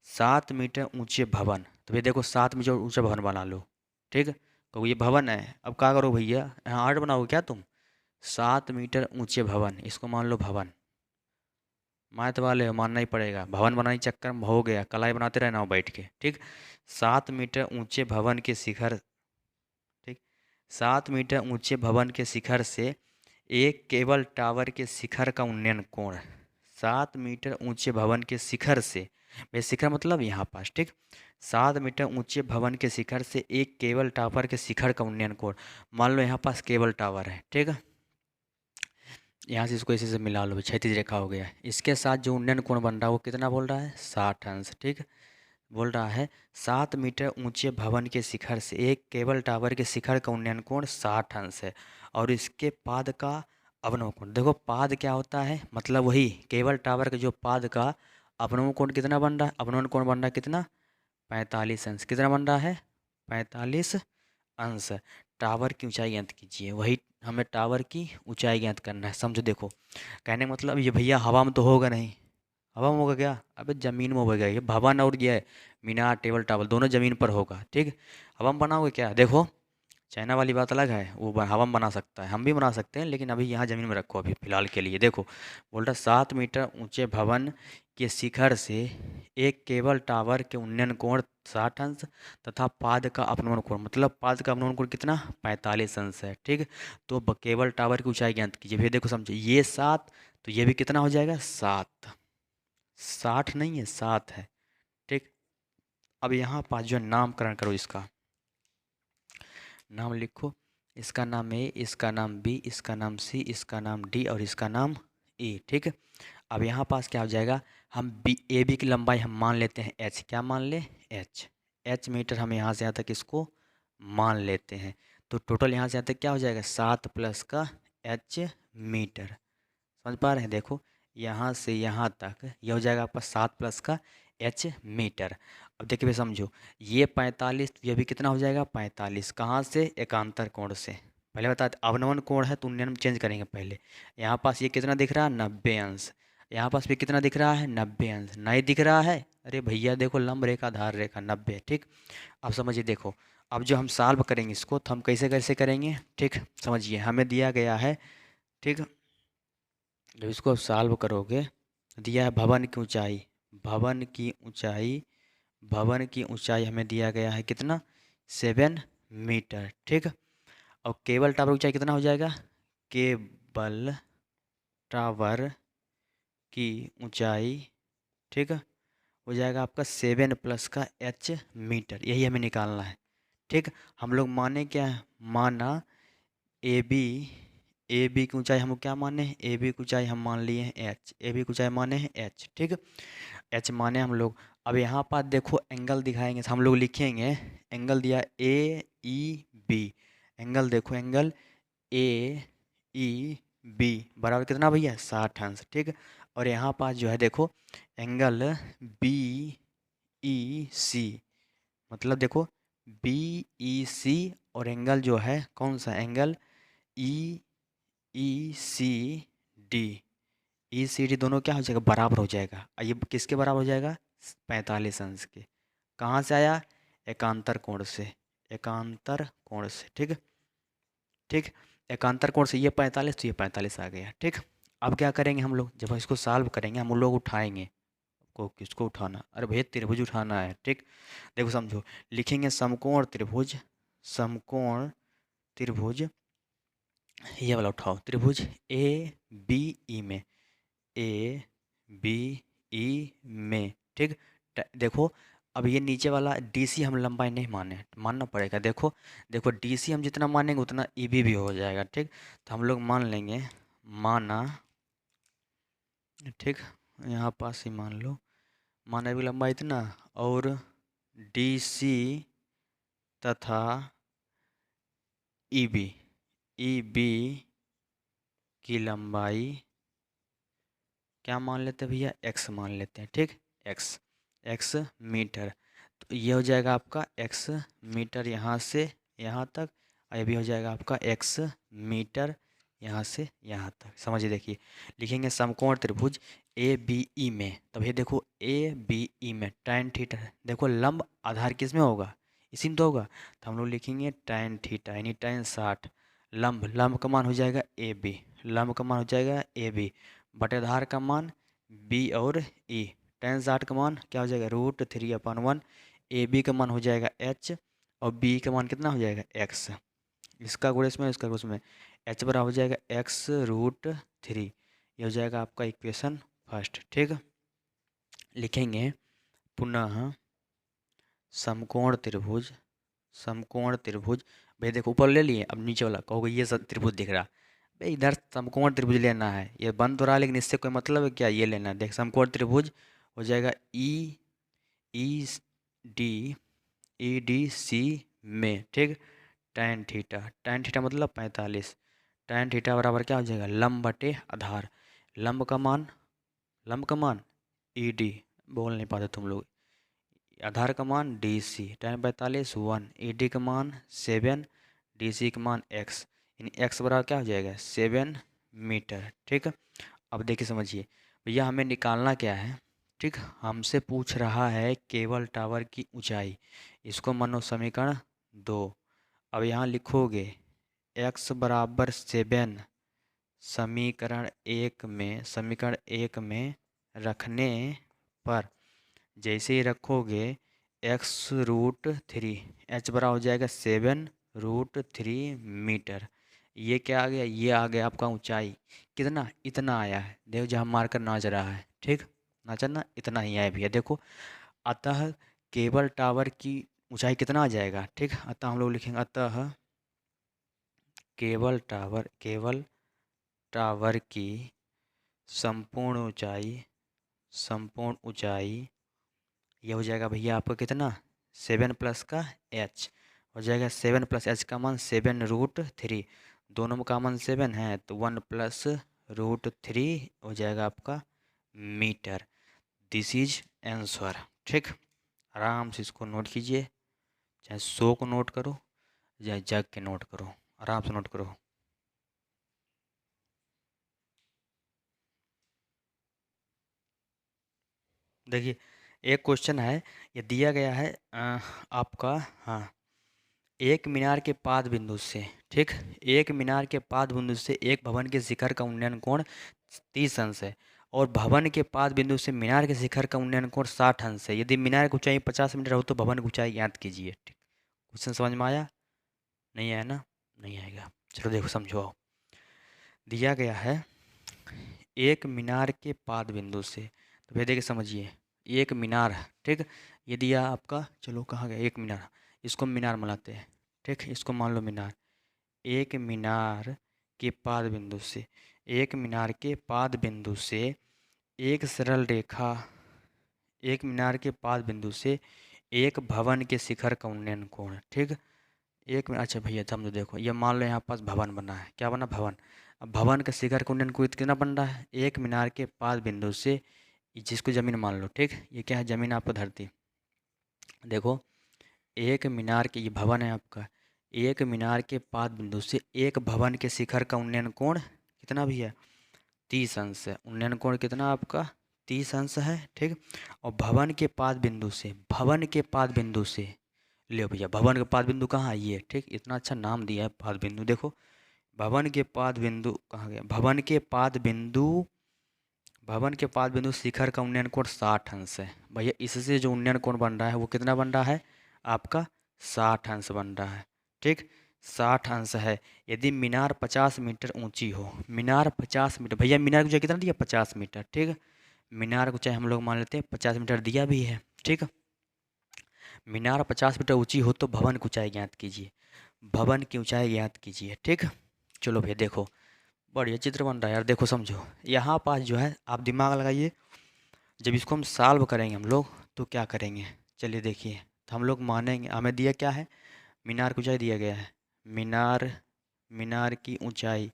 7 मीटर ऊंचे भवन, तो भैया देखो 7 मीटर ऊंचा भवन बना लो। ठीक, तो ये भवन है, अब क्या करो भैया, यहाँ आर्ट बनाओगे क्या तुम? 7 मीटर ऊंचे भवन, इसको मान लो भवन। मैथ वाले हो, मानना ही पड़ेगा, भवन बनाने के चक्कर में हो गया, कलाई बनाते रहना हो बैठ के। ठीक, 7 मीटर ऊंचे भवन के शिखर, ठीक, 7 मीटर ऊंचे भवन के शिखर से एक केबल टावर के शिखर का उन्नयन कोण, 7 मीटर ऊंचे भवन के शिखर से, भाई शिखर मतलब यहाँ पास। ठीक, 7 मीटर ऊंचे भवन के शिखर से एक केबल टावर के शिखर का उन्नयन कोण, मान लो यहाँ पास केबल टावर है। ठीक, यहाँ से इसको इसी से मिला लो, क्षैतिज रेखा हो गया। इसके साथ जो उन्नयन कोण बन रहा है वो कितना बोल रहा है, 60 अंश। ठीक, बोल रहा है 7 मीटर ऊंचे भवन के शिखर से एक केबल टावर के शिखर का उन्नयन कोण 60 अंश है और इसके पाद का अवनव कोण, देखो पाद क्या होता है, मतलब वही केबल टावर के जो पाद का अवनव कोण कितना बन रहा है, अवनवन कोण बन रहा है कितना, 45 अंश। कितना बन रहा है, 45 अंश। टावर की ऊंचाई ज्ञात कीजिए, वही हमें टावर की ऊंचाई ज्ञात करना है। समझो, देखो कहने का मतलब ये भैया हवा में तो होगा नहीं, हवा में होगा क्या, अबे ज़मीन में होगा। ये भवन और ये मीनार टेबल टावर दोनों ज़मीन पर होगा। ठीक, हवा में बनाओगे क्या, देखो चाइना वाली बात अलग है, वो हवा में बना सकता है, हम भी बना सकते हैं, लेकिन अभी यहाँ ज़मीन में रखो अभी फ़िलहाल के लिए। देखो बोल रहा 7 मीटर ऊंचे भवन के शिखर से एक केबल टावर के उन्नयन कोण 60 अंश तथा पाद का अपनयन कोण, मतलब पाद का अपनयन कोण कितना, 45 अंश है। ठीक, तो केबल टावर की ऊंचाई ज्ञात कीजिए। फिर देखो समझिए, ये 7 तो ये भी कितना हो जाएगा, 7, 60 नहीं है 7 है। ठीक, अब यहाँ पास जो है नामकरण करो, इसका नाम लिखो। इसका नाम ए, इसका नाम बी, इसका नाम सी, इसका नाम डी और इसका नाम ई। ठीक, अब यहाँ पास क्या हो जाएगा, हम बी ए बी की लंबाई हम मान लेते हैं एच, क्या मान ले, एच, एच मीटर हम यहाँ से यहाँ तक इसको मान लेते हैं। तो टोटल यहाँ से यहाँ तक क्या हो जाएगा, 7 प्लस का एच मीटर। समझ पा रहे हैं? देखो यहाँ से यहाँ तक ये हो जाएगा आपका 7 प्लस का एच मीटर। अब देखिए भाई समझो, ये 45, ये भी कितना हो जाएगा, 45, कहाँ से, एकांतर कोण से। पहले बता अवनवन कोण है तो उन्नयन में चेंज करेंगे पहले। यहाँ पास ये कितना दिख रहा है, 90 अंश। यहाँ पास भी कितना दिख रहा है, 90 अंश। नहीं दिख रहा है, अरे भैया देखो लंब रेखा धार रेखा 90। ठीक, अब समझिए, देखो अब जो हम सॉल्व करेंगे इसको तो हम कैसे कैसे करेंगे। ठीक, समझिए हमें दिया गया है, ठीक, जब इसको सॉल्व करोगे, दिया है भवन की ऊंचाई, भवन की ऊंचाई भवन की ऊंचाई हमें दिया गया है कितना, 7 मीटर। ठीक, और केबल टावर ऊंचाई कितना हो जाएगा, केबल टावर की ऊंचाई, ठीक है, हो जाएगा आपका 7 प्लस का एच मीटर, यही हमें निकालना है। ठीक, हम लोग माने क्या है, माना ए बी की ऊंचाई हम क्या माने हैं, ए बी की ऊंचाई हम मान लिए हैं एच, ए बी की ऊंचाई माने हैं एच। ठीक, एच माने हम लोग। अब यहाँ पर देखो एंगल दिखाएंगे, हम लोग लिखेंगे एंगल दिया ए ई बी, एंगल देखो एंगल ए ई बी बराबर कितना भैया, 60 अंश। ठीक, और यहाँ पास जो है देखो एंगल बी ई सी, मतलब देखो बी ई सी, और एंगल जो है कौन सा, एंगल ई ई सी डी, ई सी डी दोनों क्या हो जाएगा, बराबर हो जाएगा। ये किसके बराबर हो जाएगा, 45 अंश के। कहाँ से आया, एकांतर कोण से, एकांतर कोण से। ठीक, ठीक, एकांतर कोण से ये 45 तो ये 45 आ गया। ठीक, अब क्या करेंगे हम लोग, जब इसको सॉल्व करेंगे हम लोग उठाएंगे को, किसको उठाना, अरे भैया त्रिभुज उठाना है। ठीक, देखो समझो, लिखेंगे समकोण त्रिभुज, समकोण त्रिभुज, ये वाला उठाओ, त्रिभुज ए बी ई में, ए बी ई में। ठीक, देखो अब ये नीचे वाला डी सी हम लंबाई नहीं मानना पड़ेगा। देखो देखो डी सी हम जितना मानेंगे उतना ई बी भी हो जाएगा। ठीक, तो हम लोग मान लेंगे, माना, ठीक, यहाँ पास ही मान लो, माना भी लंबाई इतना, और डी सी तथा ई बी की लंबाई क्या मान लेते हैं भैया, एक्स मान लेते हैं। ठीक, एक्स, एक्स मीटर, तो ये हो जाएगा आपका एक्स मीटर यहाँ से यहाँ तक, और ये भी हो जाएगा आपका एक्स मीटर यहाँ से यहाँ तक। समझिए, देखिए लिखेंगे समकोण त्रिभुज ए बी ई में, तब ये देखो ए बी ई में tan थीटा, देखो लंब आधार किस में होगा, इसी में तो होगा, तो हम लोग लिखेंगे tan थीटा यानी tan 60, लंब, लंब का मान हो जाएगा ए बी, लंब का मान हो जाएगा ए बी, बटेधार का मान बी और ई, tan 60 का मान क्या हो जाएगा, √3/1, ए बी का मान हो जाएगा एच, और बी का मान कितना हो जाएगा, एक्स, इसका गुणा इसमें, इसका गुणा इसमें, एच बराबर हो जाएगा x√3, ये हो जाएगा आपका इक्वेशन फर्स्ट। ठीक, लिखेंगे पुनः समकोण त्रिभुज, समकोण त्रिभुज, भाई देखो ऊपर ले लिए, अब नीचे वाला कहोगे ये सब त्रिभुज दिख रहा, भाई इधर समकोण त्रिभुज लेना है, ये बन तो रहा लेकिन इससे कोई मतलब है क्या, ये लेना है। देख समकोण त्रिभुज हो जाएगा E D, E D C में। ठीक, tan थीटा मतलब 45, tan थीटा बराबर क्या हो जाएगा, लंब बटे आधार, लंब का मान, लंब का मान ई डी, बोल नहीं पाते तुम लोग, आधार का मान D C, tan 45 1, E D का मान 7, डी सी का मान एक्स, यानी एक्स बराबर क्या हो जाएगा, 7 मीटर। ठीक, अब देखिए समझिए भैया हमें निकालना क्या है। ठीक, हमसे पूछ रहा है केबल टावर की ऊंचाई, इसको मानो समीकरण 2। अब यहाँ लिखोगे x बराबर 7, समीकरण एक में रखने पर, जैसे ही रखोगे x√3, h बराबर हो जाएगा 7√3 मीटर। ये क्या आ गया, ये आ गया आपका ऊंचाई, कितना, इतना आया है, देखो जहाँ मार्कर नाच रहा है। ठीक, नाचा ना, इतना ही आया भैया देखो। अतः केबल टावर की ऊंचाई कितना आ जाएगा। ठीक, अतः हम लोग लिखेंगे अतः केबल टावर की संपूर्ण ऊंचाई ये हो जाएगा भैया आपका कितना, 7 प्लस का h हो जाएगा, 7 प्लस h का मान 7√3, दोनों में का मान 7 है तो 1 प्लस √3 हो जाएगा आपका मीटर। This is answer. ठीक, आराम से इसको नोट कीजिए, चाहे 100 को नोट करो चाहे जग के नोट करो, आराम से नोट करो। देखिए एक क्वेश्चन है, ये दिया गया है आपका, हाँ, एक मीनार के पाद बिंदु से, ठीक, एक मीनार के पाद बिंदु से एक भवन के शिखर का उन्नयन कोण 30 अंश है, और भवन के पाद बिंदु से मीनार के शिखर का उन्नयन कोण 60 अंश है। यदि मीनार की ऊंचाई 50 मीटर हो तो भवन की ऊंचाई ज्ञात कीजिए। ठीक, क्वेश्चन समझ में आया? नहीं आया ना? नहीं आएगा। चलो देखो समझो आओ। दिया गया है एक मीनार के पाद बिंदु से, तो फिर देखिए समझिए, एक मीनार है, ठीक। ये दिया आपका, चलो कहाँ गया एक मीनार, इसको मीनार बनाते हैं, ठीक। इसको मान लो मीनार। एक मीनार के पाद बिंदु से, एक मीनार के पाद बिंदु से एक सरल रेखा, एक मीनार के पाद बिंदु से एक भवन के शिखर का उन्नयन कोण है, ठीक। एक में अच्छा भैया समझो, देखो ये मान लो यहाँ पास भवन बना है, क्या बना? भवन। अब भवन का शिखर का उन्नयन कोण कितना बन रहा है? एक मीनार के पाद बिंदु से, जिसको जमीन मान लो, ठीक। ये क्या है? जमीन आपको धरती। देखो एक मीनार के, ये भवन है आपका, एक मीनार के पाद बिंदु से एक भवन के शिखर का उन्नयन कोण कितना भी है? 30 अंश है। उन्नयन कोण कितना आपका? 30 अंश है, ठीक। और भवन के पाद बिंदु से, भवन के पाद बिंदु से, ले भैया भवन का पाद बिंदु कहाँ है? ये, ठीक। इतना अच्छा नाम दिया है पाद बिंदु। देखो भवन के पाद बिंदु कहाँ गया? भवन के पाद बिंदु, भवन के पाद बिंदु शिखर का उन्नयन कोण 60 अंश है। भैया इससे जो उन्नयन कोण बन रहा है वो कितना बन रहा है आपका? 60 अंश बन रहा है, ठीक। 60 अंश है। यदि मीनार 50 मीटर ऊंची हो, मीनार 50 मीटर, भैया मीनार की ऊंचाई कितना दिया? 50 मीटर, ठीक। मीनार की ऊंचाई हम लोग मान लेते हैं 50 मीटर दिया भी है, ठीक। मीनार 50 मीटर ऊंची हो तो भवन की ऊंचाई ज्ञात कीजिए, भवन की ऊंचाई ज्ञात कीजिए, ठीक। चलो भैया देखो बढ़िया चित्र बन रहा है यार। देखो समझो, यहाँ पास जो है आप दिमाग लगाइए, जब इसको हम सॉल्व करेंगे हम लोग तो क्या करेंगे? चलिए देखिए, तो हम लोग मानेंगे, हमें दिया क्या है? मीनार की ऊंचाई दिया गया है, मीनार, मीनार की ऊंचाई,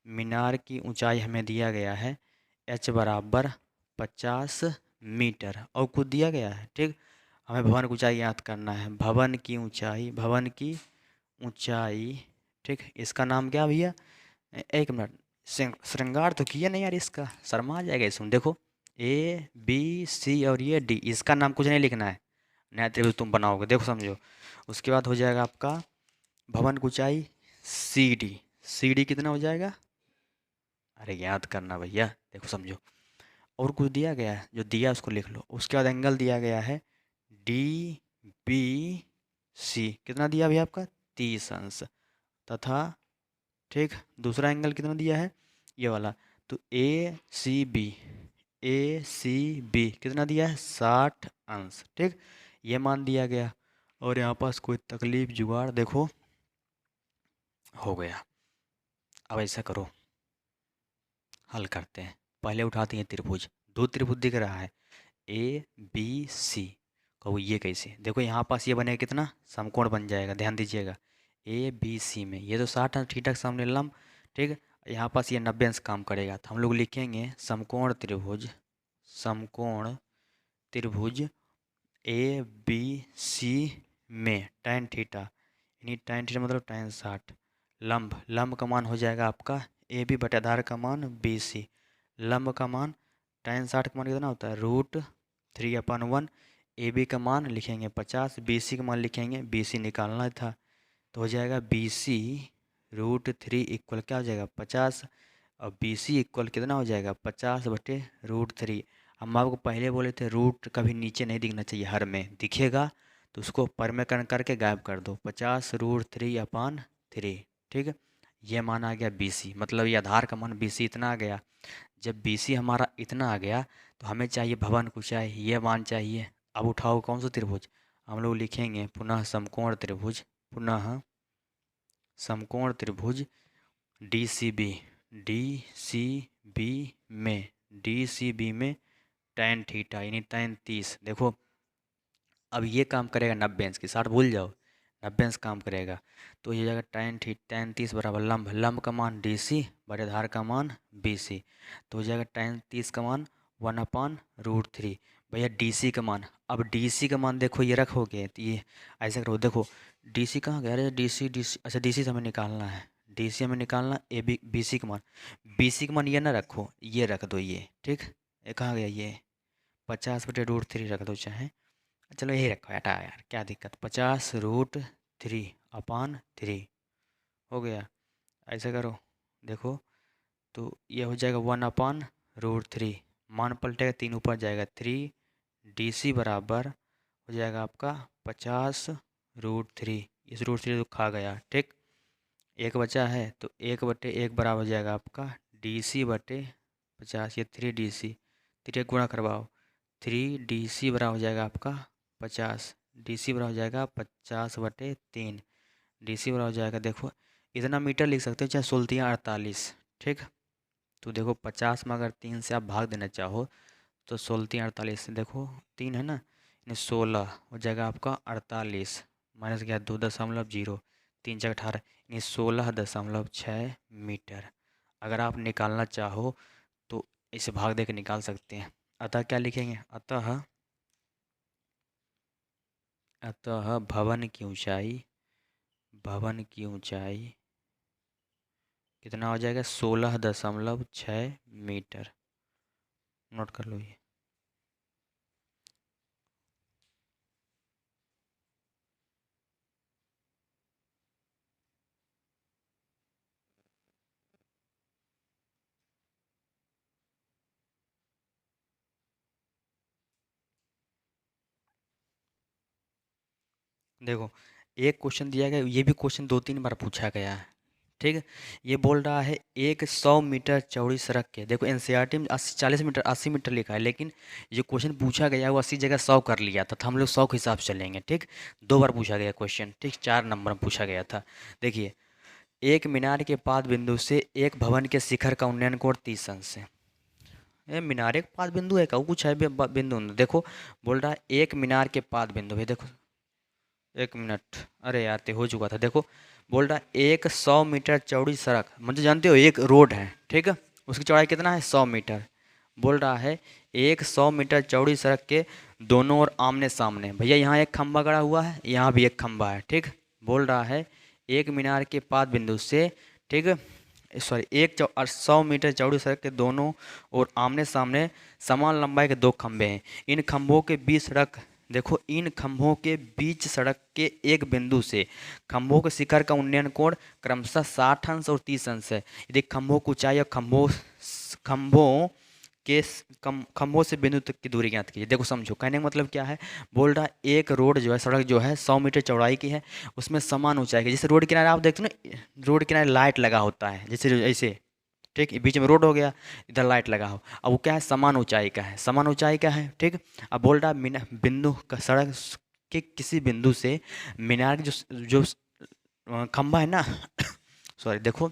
मीनार की ऊंचाई हमें दिया गया है h बराबर 50 मीटर, और कुछ दिया गया है, ठीक। हमें भवन की ऊंचाई याद करना है, भवन की ऊंचाई, भवन की ऊंचाई, ठीक। इसका नाम क्या भैया? एक मिनट, श्रृंगार तो किया नहीं यार, इसका शर्मा आ जाएगा इसमें। देखो ए बी सी और ये डी, इसका नाम कुछ नहीं लिखना है, नया त्रिभुज तुम बनाओगे, देखो समझो। उसके बाद हो जाएगा आपका भवन की ऊंचाई सी डी, सी डी कितना हो जाएगा? अरे याद करना भैया, देखो समझो। और कुछ दिया गया है, जो दिया उसको लिख लो। उसके बाद एंगल दिया गया है डी बी सी, कितना दिया भैया आपका? 30 अंश, तथा ठीक दूसरा एंगल कितना दिया है? ये वाला, तो ए सी बी, ए सी बी कितना दिया है? 60 अंश, ठीक। ये मान दिया गया। और यहाँ पास कोई तकलीफ जुगाड़, देखो हो गया। अब ऐसा करो, हल करते हैं। पहले उठाते हैं त्रिभुज, दो त्रिभुज दिख रहा है ए बी सी, कहो ये कैसे? देखो यहाँ पास ये बनेगा कितना? समकोण बन जाएगा, ध्यान दीजिएगा। ए बी सी में ये तो 60 अंश थीटा के सामने लंब, ठीक। यहाँ पास ये 90 अंश काम करेगा, तो हम लोग लिखेंगे समकोण त्रिभुज, समकोण त्रिभुज ए बी सी में tan थीटा, यानी tan थीटा मतलब tan 60, लंब, लंब का मान हो जाएगा आपका ए बी बटे आधार का मान बी सी, लंब का मान tan 60 का मान कितना होता है? √3/1। ए बी का मान लिखेंगे 50, बी सी का मान लिखेंगे, बी सी निकालना था, तो हो जाएगा बी सी √3 इक्वल क्या हो जाएगा? 50, और बी सी इक्वल कितना हो जाएगा? 50/√3। हम आपको पहले बोले थे रूट कभी नीचे नहीं दिखना चाहिए, हर में दिखेगा तो उसको परमेकरण करके गायब कर दो, 50√3/3, ठीक। ये मान आ गया बी सी, मतलब ये आधार का मान बी सी इतना आ गया। जब बी सी हमारा इतना आ गया तो हमें चाहिए भवन को, चाहिए ये मान चाहिए। अब उठाओ कौन सा त्रिभुज? हम लोग लिखेंगे पुनः समकोण त्रिभुज, पुनः समकोण त्रिभुज D C B, D C B में, डी सी बी में tan थीटा यानी tan 30। देखो अब ये काम करेगा 90 अंश की, 60 भूल जाओ, 90 अंश काम करेगा, तो ये जाएगा tan 30 बराबर लंब, लंब का मान डी सी बटे आधार का मान बी सी, तो हो जाएगा tan 30 का मान 1/√3। भैया डी सी का मान, अब डी सी का मान देखो ये रखोगे तो ये ऐसा करो, देखो डी सी कहाँ गया? अरे डी सी, अच्छा डी सी हमें निकालना है, डी सी हमें निकालना, ए बी बी सी का मान, बी सी का मान ये ना रखो, ये रख दो ये, ठीक। ये कहाँ गया? ये 50/√3 रख दो चाहे, चलो यही रखो, हटा यार क्या दिक्कत, 50√3/3 हो गया। ऐसा करो देखो, तो ये हो जाएगा 1/√3 मान पलटेगा 3 ऊपर जाएगा 3 DC बराबर हो जाएगा आपका 50√3। इस √3 तो खा गया, ठीक। एक बचा है तो 1/1 बराबर हो जाएगा आपका DC/50। ये 3DC, 3 गुणा करवाओ, 3DC बराबर हो जाएगा आपका 50। DC बराबर हो जाएगा 50/3। DC बराबर हो जाएगा, देखो इतना मीटर लिख सकते हो, चाहे 16×48, ठीक। तो देखो 50 में अगर 3 से आप भाग देना चाहो तो 16×48 से देखो 3 है ना, यानी 16 हो जाएगा आपका 48, माइनस गया 2.0, 3×4 18, यानी 16.6 मीटर। अगर आप निकालना चाहो तो इसे भाग दे के निकाल सकते हैं। अतः क्या लिखेंगे, अतः भवन की ऊंचाई कितना हो जाएगा, 16.6 मीटर। नोट कर लो ये। देखो एक क्वेश्चन दिया गया, ये भी क्वेश्चन 2-3 बार पूछा गया है, ठीक है। ये बोल रहा है एक 100 मीटर चौड़ी सड़क के, देखो एनसीईआरटी में 40 मीटर 80 मीटर लिखा है, लेकिन जो क्वेश्चन पूछा गया वो 80 जगह 100 कर लिया था, तो हम लोग 100 के हिसाब से चलेंगे, ठीक। 2 बार पूछा गया क्वेश्चन, ठीक, 4 नंबर में पूछा गया था। देखिए, एक मीनार के पाद बिंदु से एक भवन के शिखर का उन्नयन कोण 30 अंश है। ये मीनार एक पाद बिंदु है, कहूँ कुछ है बिंदु, देखो बोल रहा है एक मीनार के पाद बिंदु है, देखो 1 मिनट, अरे यार ते हो चुका था। देखो बोल रहा है एक 100 मीटर चौड़ी सड़क, मतलब जानते हो एक रोड है, ठीक है, उसकी चौड़ाई कितना है, 100 मीटर। बोल रहा है एक 100 मीटर चौड़ी सड़क के दोनों ओर आमने सामने, भैया यहाँ एक खंभा गड़ा हुआ है, यहाँ भी एक खंभा है, ठीक। बोल रहा है एक मीनार के पाद बिंदु से, ठीक, सॉरी, 100 मीटर चौड़ी सड़क के दोनों ओर आमने सामने समान लंबाई के 2 खंभे हैं। इन खंभों के बीच सड़क, देखो इन खंभों के बीच सड़क के एक बिंदु से खंभों के शिखर का उन्नयन कोण क्रमशः 60 अंश और 30 अंश है। यदि खंभों की ऊंचाई और खंभों खंभों से बिंदु तक की दूरी ज्ञात कीजिए। देखो समझो, कहने का मतलब क्या है, बोल रहा है एक रोड जो है, सड़क जो है 100 मीटर चौड़ाई की है, उसमें समान ऊंचाई की, जैसे रोड किनारे आप देखते हो ना, रोड किनारे लाइट लगा होता है, जैसे ऐसे, ठीक, बीच में रोड हो गया, इधर लाइट लगा हो, अब वो क्या है, समान ऊंचाई का है, समान ऊंचाई का है, ठीक। अब बोल रहा है बिंदु का सड़क के किसी बिंदु से मीनार की जो खंभा है ना सॉरी, देखो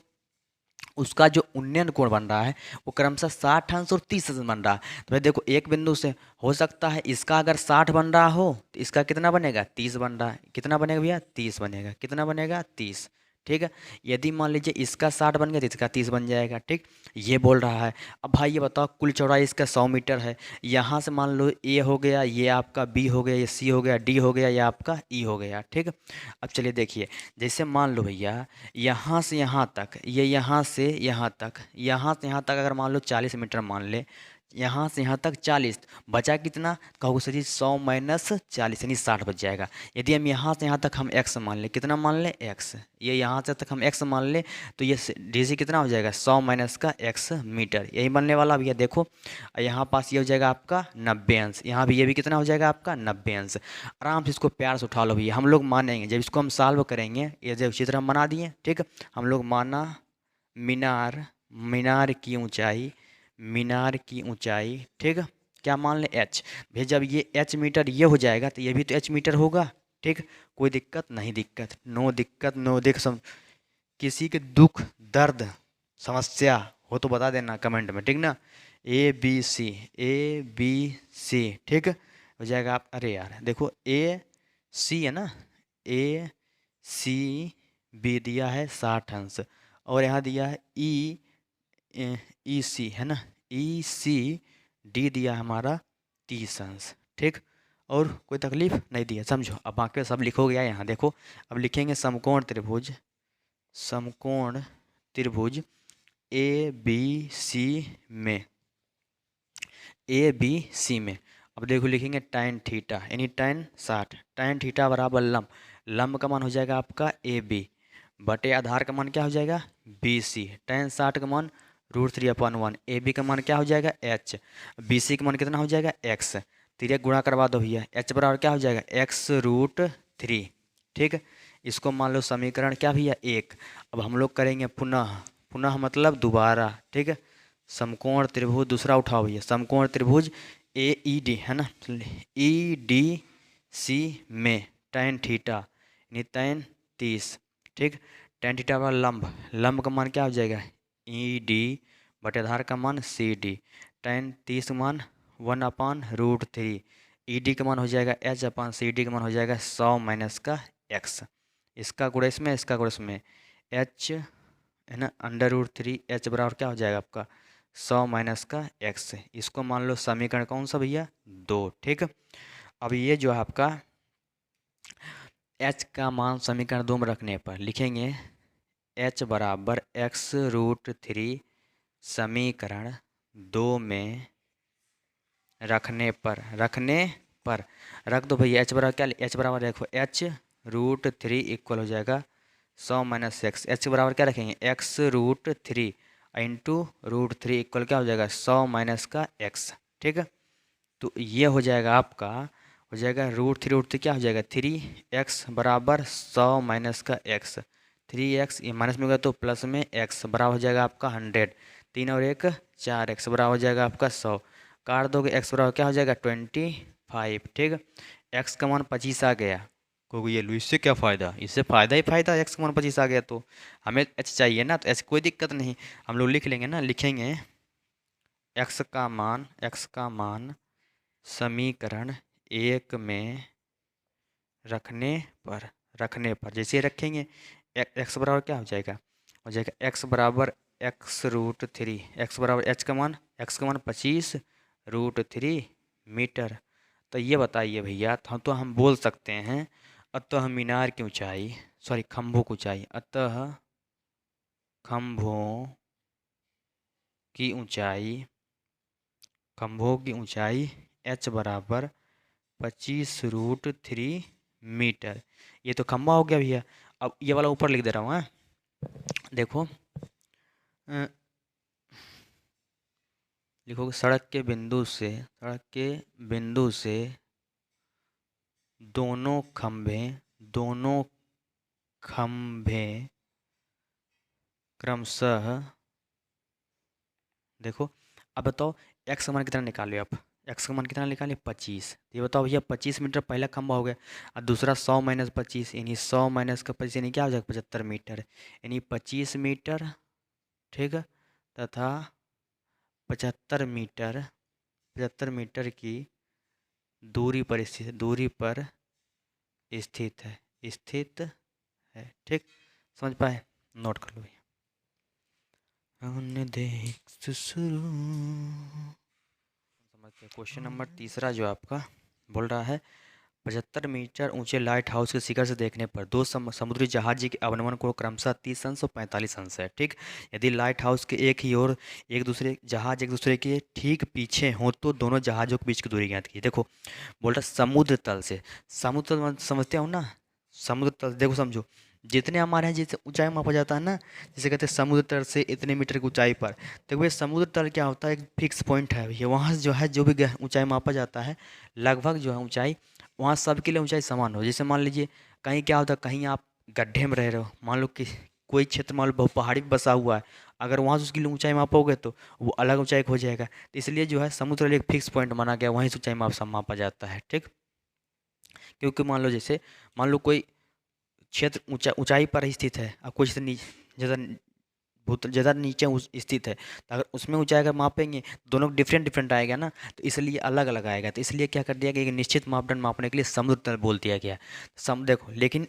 उसका जो उन्नयन कोण बन रहा है वो क्रमशः 60 अंश और 30 अंश बन रहा है। तो भाई देखो एक बिंदु से हो सकता है इसका अगर 60 बन रहा हो तो इसका कितना बनेगा, 30 बन रहा है, कितना बनेगा भैया, 30 बनेगा, कितना बनेगा, 30, ठीक है। यदि मान लीजिए इसका 60 बन गया तो इसका 30 बन जाएगा, ठीक। ये बोल रहा है। अब भाई ये बताओ कुल चौड़ाई इसका 100 मीटर है, यहाँ से मान लो ए हो गया, ये आपका बी हो गया, ये सी हो गया, डी हो गया, ये आपका ई हो गया, ठीक। अब चलिए देखिए, जैसे मान लो भैया यहाँ से यहाँ तक, ये यहाँ से यहाँ तक, यहाँ से यहाँ तक अगर मान लो 40 मीटर मान ले, यहाँ से यहाँ तक 40, बचा कितना, कहो सर जी 100 माइनस 40 यानी 60 बच जाएगा। यदि हम यहाँ से यहाँ तक हम x मान ले, कितना मान ले, x, ये यहाँ से तक हम x मान ले तो ये DC कितना हो जाएगा, 100 माइनस का x मीटर, यही बनने वाला भैया। देखो यहाँ पास ये हो जाएगा आपका 90 अंश, यहाँ भी ये भी कितना हो जाएगा आपका 90 अंश। आराम से इसको प्यार से उठा लो भैया, हम लोग मानेंगे जब इसको हम सॉल्व करेंगे, ये जब चित्र हम बना दिए, ठीक, हम लोग माना मीनार, मीनार की ऊंचाई, मीनार की ऊंचाई, ठीक, क्या मान ले, h। भैया जब ये h मीटर ये हो जाएगा तो ये भी तो h मीटर होगा, ठीक। कोई दिक्कत नहीं, दिक्कत नो, दिक्कत नो, किसी के दुख दर्द समस्या हो तो बता देना कमेंट में, ठीक ना। ABC ठीक हो जाएगा। आप अरे यार देखो AC है ना, ACB दिया है 60 अंश, और यहाँ दिया है EC है ना, ECD दिया है हमारा 30 अंश, ठीक। और कोई तकलीफ नहीं दिया, समझो। अब बाकी सब लिखोगे यहाँ, देखो अब लिखेंगे समकोण त्रिभुज, समकोण त्रिभुज ABC में, ABC में। अब देखो लिखेंगे tan थीटा, यानी tan 60, tan थीटा बराबर लंब, लंब का मान हो जाएगा आपका AB बटे आधार का मान क्या हो जाएगा BC, tan 60 का मान √3/1। ए बी का मान क्या हो जाएगा h, बी सी का मान कितना हो जाएगा x। तिर्यक गुणा करवा दो भैया, h बराबर क्या हो जाएगा x√3। ठीक है, इसको मान लो समीकरण क्या भैया 1। अब हम लोग करेंगे पुनः, पुनः मतलब दोबारा। ठीक है, समकोण त्रिभुज दूसरा उठाओ भैया, समकोण त्रिभुज ए ई डी है ना, ई डी सी में tan थीटा यानी tan 30। ठीक, tan थीटा का लंब, लंब का मान क्या हो जाएगा ई डी बटे आधार का मान सी डी। tan 30 का मान 1/√3। ई डी का मान हो जाएगा h/सी डी का मान हो जाएगा 100 माइनस का x। इसका गुणा इसमें, इसका गुणा इसमें, h है ना √3। h बराबर क्या हो जाएगा आपका 100 माइनस का x। इसको मान लो समीकरण कौन सा भैया 2। ठीक, अब ये जो है आपका h का मान समीकरण 2 में रखने पर लिखेंगे h बराबर x√3 समीकरण 2 में रखने पर, रख दो भैया। h बराबर क्या, h बराबर देखो h√3 इक्वल हो जाएगा 100 माइनस x। h बराबर क्या रखेंगे x√3 इंटू √3 इक्वल क्या हो जाएगा 100 माइनस का x। ठीक है, तो ये हो जाएगा आपका, हो जाएगा √3 क्या हो जाएगा 3x बराबर 100 माइनस का x। 3x ये माइनस में होगा तो प्लस में x बराबर हो जाएगा आपका 100। 3 और 1 4x बराबर हो जाएगा आपका 100। काट दोगे x बराबर क्या हो जाएगा 25। ठीक, x का मान 25 आ गया। क्योंकि ये लो, इससे क्या फ़ायदा, इससे फ़ायदा ही फ़ायदा, x का मान 25 आ गया तो हमें h चाहिए ना, तो ऐसी कोई दिक्कत नहीं, हम लोग लिख लेंगे ना, लिखेंगे x का मान समीकरण 1 में रखने पर जैसे रखेंगे x बराबर क्या हो जाएगा x बराबर x√3। x बराबर h का मान, x का मान 25√3 मीटर। तो ये बताइए भैया, तो हम बोल सकते हैं अतः मीनार की ऊंचाई, सॉरी खंभों की ऊंचाई, अतः खंभों की ऊंचाई h बराबर 25√3 मीटर। ये तो खंभा हो गया भैया। अब ये वाला ऊपर लिख दे रहा हूँ। हाँ, देखो लिखो सड़क के बिंदु से दोनों खंभे क्रमशः, देखो अब बताओ x का मान कितना निकाले आप, x का मान कितना निकाले 25। ये बताओ भैया 25 मीटर पहला खंभा हो गया, और दूसरा 100 माइनस 25 यानी 100 माइनस का 25 यानी क्या हो जाएगा 75 मीटर, यानी 25 मीटर। ठीक है, तथा 75 मीटर की दूरी पर स्थित है। ठीक, समझ पाए, नोट कर लो भैया। हमने देख शुरू, समझते हैं। क्वेश्चन नंबर तीसरा जो आपका बोल रहा है 75 मीटर ऊंचे लाइट हाउस के शिखर से देखने पर दो समुद्री जहाज के अवनमन को क्रमशः 30 अंश और 45 अंश है। ठीक, यदि लाइट हाउस के एक ही ओर एक दूसरे के ठीक पीछे हो तो दोनों जहाज़ों के बीच की दूरी ज्ञात की। देखो बोल रहा समुद्र तल से, समुद्र तल समझते हो ना, समुद्र तल देखो समझो, जितने हमारे यहाँ जैसे ऊंचाई मापा जाता है ना, जैसे कहते हैं समुद्र तल से इतने मीटर की ऊंचाई पर, तो भैया समुद्र तल क्या होता है एक फिक्स पॉइंट है भैया, वहाँ से जो है जो भी ऊंचाई मापा जाता है लगभग जो है ऊंचाई वहाँ सबके लिए ऊंचाई समान हो। जैसे मान लीजिए कहीं क्या होता है, कहीं आप गड्ढे में रह रहे हो, मान लो कि कोई क्षेत्र मान लो बहुत पहाड़ी पे बसा हुआ है, अगर वहाँ से उसकी ऊंचाई मापोगे तो वो अलग ऊंचाई हो जाएगा। तो इसलिए जो है समुद्र तल एक फिक्स पॉइंट माना गया, वहीं से ऊंचाई मापा जाता है। ठीक, क्योंकि मान लो जैसे मान लो कोई क्षेत्र ऊंचाई पर ही स्थित है, अब कुछ ज़्यादा ज़्यादा नीचे स्थित है, तो अगर उसमें ऊंचाई अगर मापेंगे दोनों डिफरेंट आएगा ना, तो इसलिए अलग अलग आएगा। तो इसलिए क्या कर दिया गया, एक निश्चित मापदंड मापने के लिए समुद्र तल बोल दिया गया। देखो लेकिन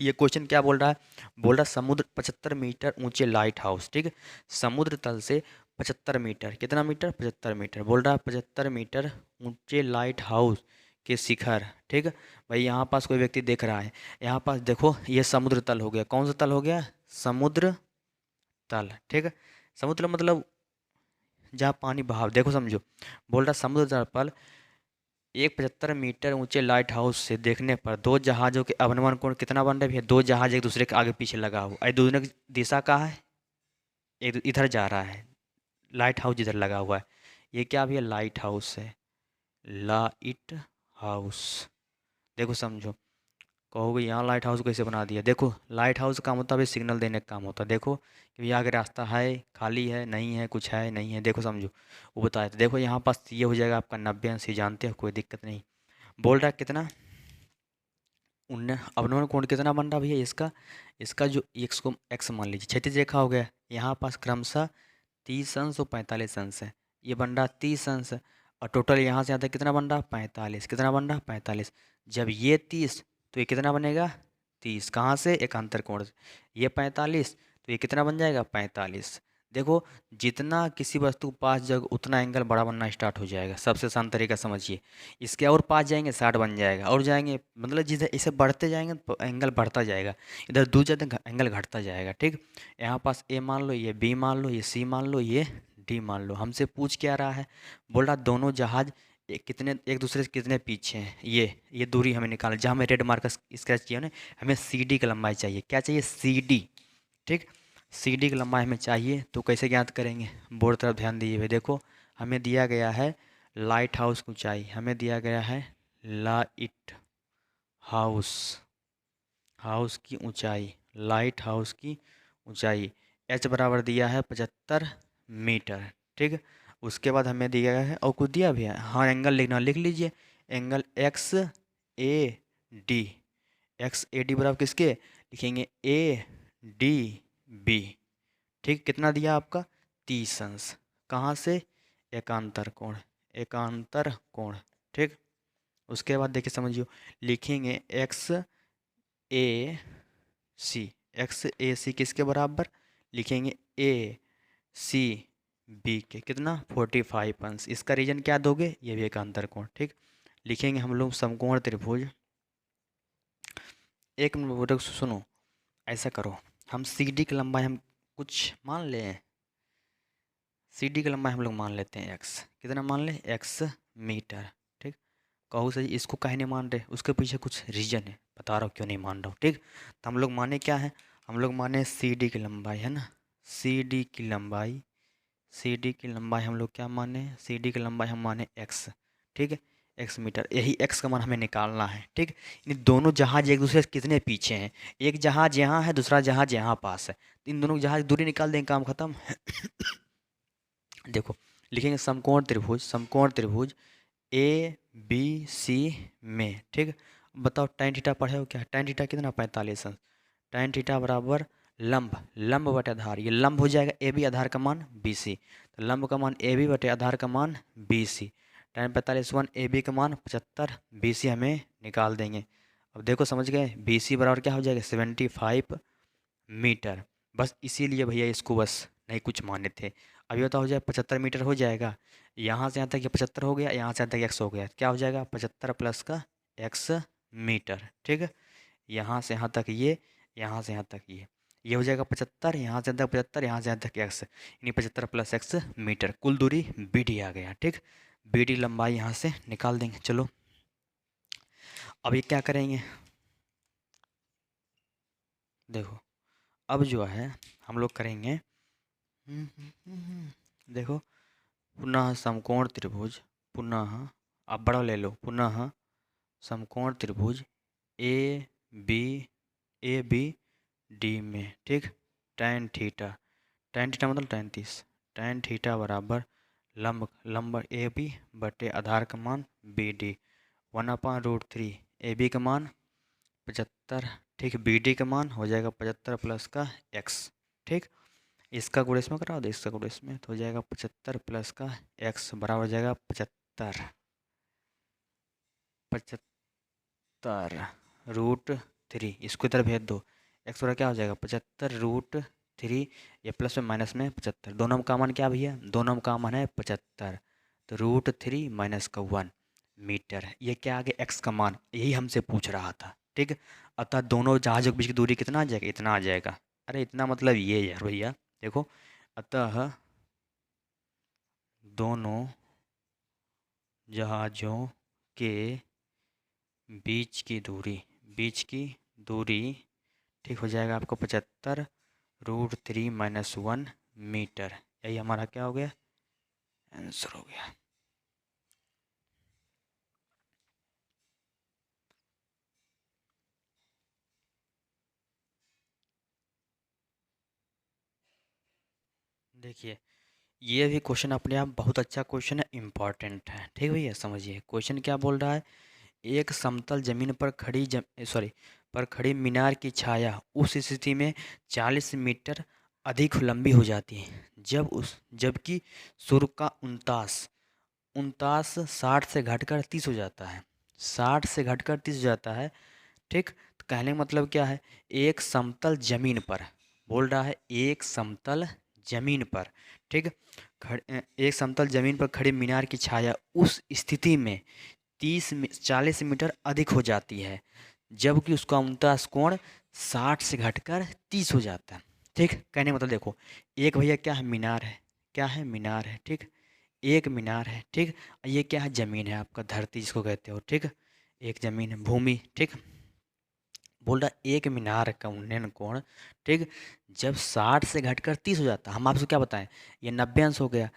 ये क्वेश्चन क्या बोल रहा है, बोल रहा समुद्र 75 मीटर ऊंचे लाइट हाउस। ठीक, समुद्र तल से 75 मीटर, कितना मीटर 75 मीटर बोल रहा है, 75 मीटर ऊंचे लाइट हाउस के शिखर। ठीक, भाई यहाँ पास कोई व्यक्ति देख रहा है, यहाँ पास देखो ये समुद्र तल हो गया, कौन सा तल हो गया समुद्र तल। ठीक है, समुद्र मतलब जहाँ पानी बहाव, देखो समझो बोल रहा समुद्र तल पर एक 75 मीटर ऊंचे लाइट हाउस से देखने पर दो जहाज़ों के अवनमन कोण कितना बन रहा है भैया, दो जहाज एक दूसरे के आगे पीछे लगा हुआ, दोनों की दिशा क्या है एक इधर जा रहा है, लाइट हाउस इधर लगा हुआ है, ये क्या भैया लाइट हाउस है, लाइट हाउस। देखो समझो, कहोगे यहाँ लाइट हाउस कैसे बना दिया, देखो लाइट हाउस का मतलब सिग्नल देने का काम होता है। देखो कि भैया आगे रास्ता है, खाली है, नहीं है, कुछ है नहीं है, देखो समझो वो बताया था। देखो यहाँ पास ये हो जाएगा आपका 90 80, जानते हो, कोई दिक्कत नहीं। बोल रहा है कितना, उनने अवनोन कोण कितना बन रहा भैया इसका, इसका जो एक्स को एक्स मान लीजिए, क्षैतिज रेखा हो गया, यहाँ पास क्रमशः 30 अंश और 45 अंश है, ये बन रहा 30 अंश, और टोटल यहाँ से यहाँ तक कितना बन रहा 45, कितना बन रहा 45। जब ये 30 तो ये कितना बनेगा 30, कहाँ से एकांतर कोण से, ये 45 तो ये कितना बन जाएगा 45। देखो जितना किसी वस्तु के पास जग उतना एंगल बड़ा बनना स्टार्ट हो जाएगा, सबसे आसान तरीका समझिए। इसके और पास जाएंगे 60 बन जाएगा, और जाएंगे मतलब जिधर इसे बढ़ते जाएंगे तो एंगल बढ़ता जाएगा, इधर दूर जाते एंगल घटता जाएगा। ठीक, यहाँ पास ए मान लो, ये बी मान लो, ये सी मान लो, ये डी मान लो। हमसे पूछ क्या रहा है, बोल रहा दोनों जहाज कितने एक दूसरे से कितने पीछे हैं, ये दूरी हमें निकालना, जहाँ हमें रेड मार्कर स्क्रैच किया ना, हमें सी डी की लंबाई चाहिए, क्या चाहिए सी डी। ठीक, सी डी की लंबाई हमें चाहिए, तो कैसे ज्ञात करेंगे, बोर्ड तरफ ध्यान दीजिए भाई। देखो हमें दिया गया है लाइट हाउस की ऊंचाई, हमें दिया गया है लाइट हाउस, हाउस की ऊंचाई, लाइट हाउस की ऊंचाई एच बराबर दिया है 75 मीटर। ठीक, उसके बाद हमें दिया गया है और कुछ दिया भी है, हाँ एंगल लिखना, लिख लीजिए angle x A D, x A D बराबर किसके लिखेंगे ए डी बी। ठीक, कितना दिया आपका 30 अंश, कहाँ से एकांतर कोण, एकांतर कोण। ठीक, उसके बाद देखिए समझियो, लिखेंगे एक्स ए सी, एक्स ए सी किसके बराबर लिखेंगे ए सी बी के, कितना 45 अंश। इसका रीजन क्या दोगे, ये भी एकांतर कोण। ठीक, लिखेंगे हम लोग समकोण त्रिभुज, एक मिनट बेटा सुनो, ऐसा करो हम सी डी की लंबाई हम कुछ मान लें, सी डी की लंबाई हम लोग मान लेते हैं एक्स, कितना मान लें एक्स मीटर। ठीक, कहूँ सही इसको काहे नहीं मान रहे, उसके पीछे कुछ रीजन है, बता रहा हूँ क्यों नहीं मान रहा हूँ। ठीक, तो हम लोग माने क्या है, हम लोग माने सी डी की लंबाई है ना, सी डी की लंबाई, सी डी की लंबाई हम लोग क्या माने, सी डी की लंबाई हम माने एक्स। ठीक है, एक्स मीटर, यही एक्स का मान हमें निकालना है। ठीक, इन दोनों जहाज एक दूसरे से कितने पीछे हैं, एक जहाज यहाँ है, दूसरा जहाज यहाँ पास है, तो इन दोनों जहाज की दूरी निकाल देंगे, काम खत्म। देखो लिखेंगे समकोण त्रिभुज, समकोण त्रिभुज ए बी सी में। ठीक, बताओ tan थीटा पढ़े हो क्या, tan थीटा कितना 45 अंश, tan थीटा बराबर लंब, लंब बटे आधार, ये लंब हो जाएगा ए बी, आधार का मान बी सी, तो लंब का मान ए बी बटे आधार का मान B C, tan 45 A B का मान 75, बी सी हमें निकाल देंगे। अब देखो समझ गए, बी सी बराबर क्या हो जाएगा 75 मीटर। बस इसीलिए भैया इसको बस नहीं कुछ माने थे। अभी बताओ हो जाए 75 मीटर हो जाएगा, यहाँ से यहाँ तक ये 75 हो गया, यहाँ से यहाँ तक एक्स हो गया, क्या हो जाएगा 75 प्लस का एक्स मीटर। ठीक है, यहाँ से यहाँ तक ये, यहाँ से यहाँ तक ये हो जाएगा 75, यहाँ से यहाँ तक 75, यहाँ से यहाँ तक एक्स, यानी 75 प्लस एक्स मीटर, कुल दूरी बी डी आ गया। ठीक, बी डी लंबाई यहाँ से निकाल देंगे। चलो अब ये क्या करेंगे, देखो अब जो है हम लोग करेंगे, देखो पुनः समकोण त्रिभुज, पुनः आप बड़ा ले लो, पुनः समकोण त्रिभुज A B, A B D में। ठीक, tan थीटा, tan थीटा मतलब 30, tan थीटा बराबर लंब, लंब ए बी बटे आधार का मान बी डी, 1/√3, ए बी का मान 75। ठीक, बी डी का मान हो जाएगा 75 प्लस का एक्स। ठीक, इसका गुणा इसमें करा दो, इसका गुणा इसमें, तो हो जाएगा 75 प्लस का एक्स बराबर हो जाएगा 75, 75√3, इसको इधर भेज दो, एक्स बराबर क्या हो जाएगा 75√3, ये प्लस में माइनस में 75, दोनों में कॉमन क्या भैया, दोनों में कॉमन है 75, तो √3 माइनस का 1 मीटर, ये क्या आ गया एक्स का मान, यही हमसे पूछ रहा था। ठीक, अतः दोनों जहाज़ों के बीच की दूरी कितना आ जाएगा, इतना आ जाएगा। अरे इतना मतलब ये यार भैया, देखो अतः दोनों जहाज़ों के बीच की दूरी ठीक हो जाएगा आपको 75√3 माइनस 1 मीटर। यही हमारा क्या हो गया, आंसर हो गया। देखिए ये भी क्वेश्चन अपने आप बहुत अच्छा क्वेश्चन है, इम्पॉर्टेंट है। ठीक भैया, समझिए क्वेश्चन क्या बोल रहा है। एक समतल जमीन पर पर खड़ी मीनार की छाया उस स्थिति में 40 मीटर अधिक लंबी हो जाती है जबकि सूर्य का उनतास उनतास 60 से घटकर 30 हो जाता है। 60 से घटकर 30 हो जाता है। ठीक, तो कहने का मतलब क्या है, एक समतल जमीन पर बोल रहा है, एक समतल जमीन पर, ठीक, एक समतल जमीन पर खड़ी मीनार की छाया उस स्थिति में 40 मीटर अधिक हो जाती है जबकि उसका उनतास कोण 60 से घटकर 30 हो जाता है। ठीक, कहने का मतलब देखो, एक भैया क्या है, मीनार है, क्या है, मीनार है। ठीक, एक मीनार है। ठीक, ये क्या है, ज़मीन है आपका, धरती जिसको कहते हो। ठीक, एक ज़मीन है, भूमि। ठीक, बोल रहा एक मीनार का उन्नयन कोण, ठीक, जब 60 से घटकर 30 हो जाता है, हम आपसे क्या बताएं, ये 90 अंश हो गया।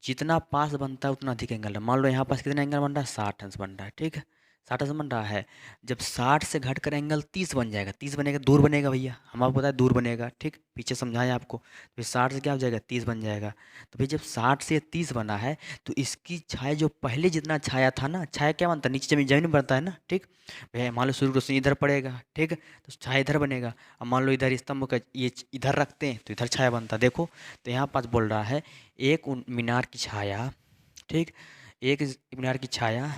जितना पास बनता है उतना अधिक एंगल है। मान लो यहाँ पास कितना एंगल बन रहा है, 60 अंश बन रहा है। ठीक है, 60 अंश बन रहा है। जब 60 से घटकर एंगल 30 बन जाएगा, 30 बनेगा, दूर बनेगा भैया, हम आपको पता है दूर बनेगा। ठीक, पीछे समझाएं आपको, तो फिर 60 से क्या हो जाएगा, 30 बन जाएगा। तो भाई जब 60 से 30 बना है तो इसकी छाया जो पहले जितना छाया था ना, छाया क्या बनता है, नीचे जमीन जमीन बनता है ना। ठीक भैया, मान लो सूर्य रोशनी इधर पड़ेगा, ठीक, तो छाया इधर बनेगा। अब मान लो इधर स्तंभ का ये इधर रखते हैं तो इधर छाया बनता है। देखो, तो यहाँ पास बोल रहा है एक मीनार की छाया, ठीक, एक मीनार की छाया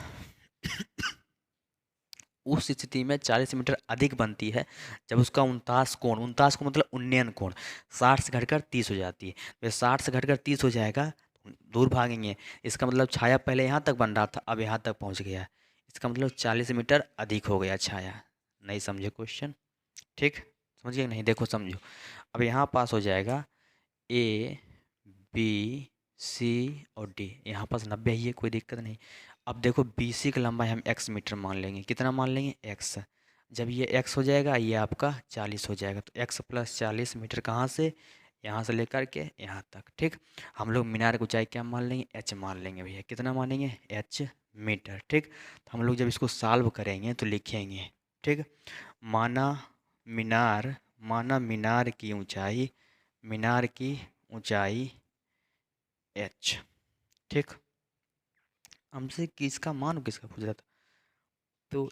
उस स्थिति में 40 मीटर अधिक बनती है जब उसका उनतास कोण मतलब उन्नयन कोण 60 से घटकर 30 हो जाती है। तो 60 से घटकर 30 हो जाएगा, दूर भागेंगे, इसका मतलब छाया पहले यहाँ तक बन रहा था, अब यहाँ तक पहुँच गया, इसका मतलब 40 मीटर अधिक हो गया छाया। नहीं समझे क्वेश्चन, ठीक, समझिए नहीं, देखो समझो। अब यहाँ पास हो जाएगा ए बी सी और डी, यहाँ पास 90 ही है, कोई दिक्कत नहीं। अब देखो बी सी की लंबाई हम x मीटर मान लेंगे, कितना मान लेंगे, x। जब ये x हो जाएगा ये आपका 40 हो जाएगा, तो x प्लस 40 मीटर कहाँ से, यहाँ से लेकर के यहाँ तक। ठीक, हम लोग मीनार की ऊंचाई क्या मान लेंगे, h मान लेंगे भैया, कितना मानेंगे, h मीटर। ठीक, तो हम लोग जब इसको सॉल्व करेंगे तो लिखेंगे, ठीक, माना माना मीनार की ऊंचाई h। ठीक, हमसे किसका मान किसका पूछ रहा था, तो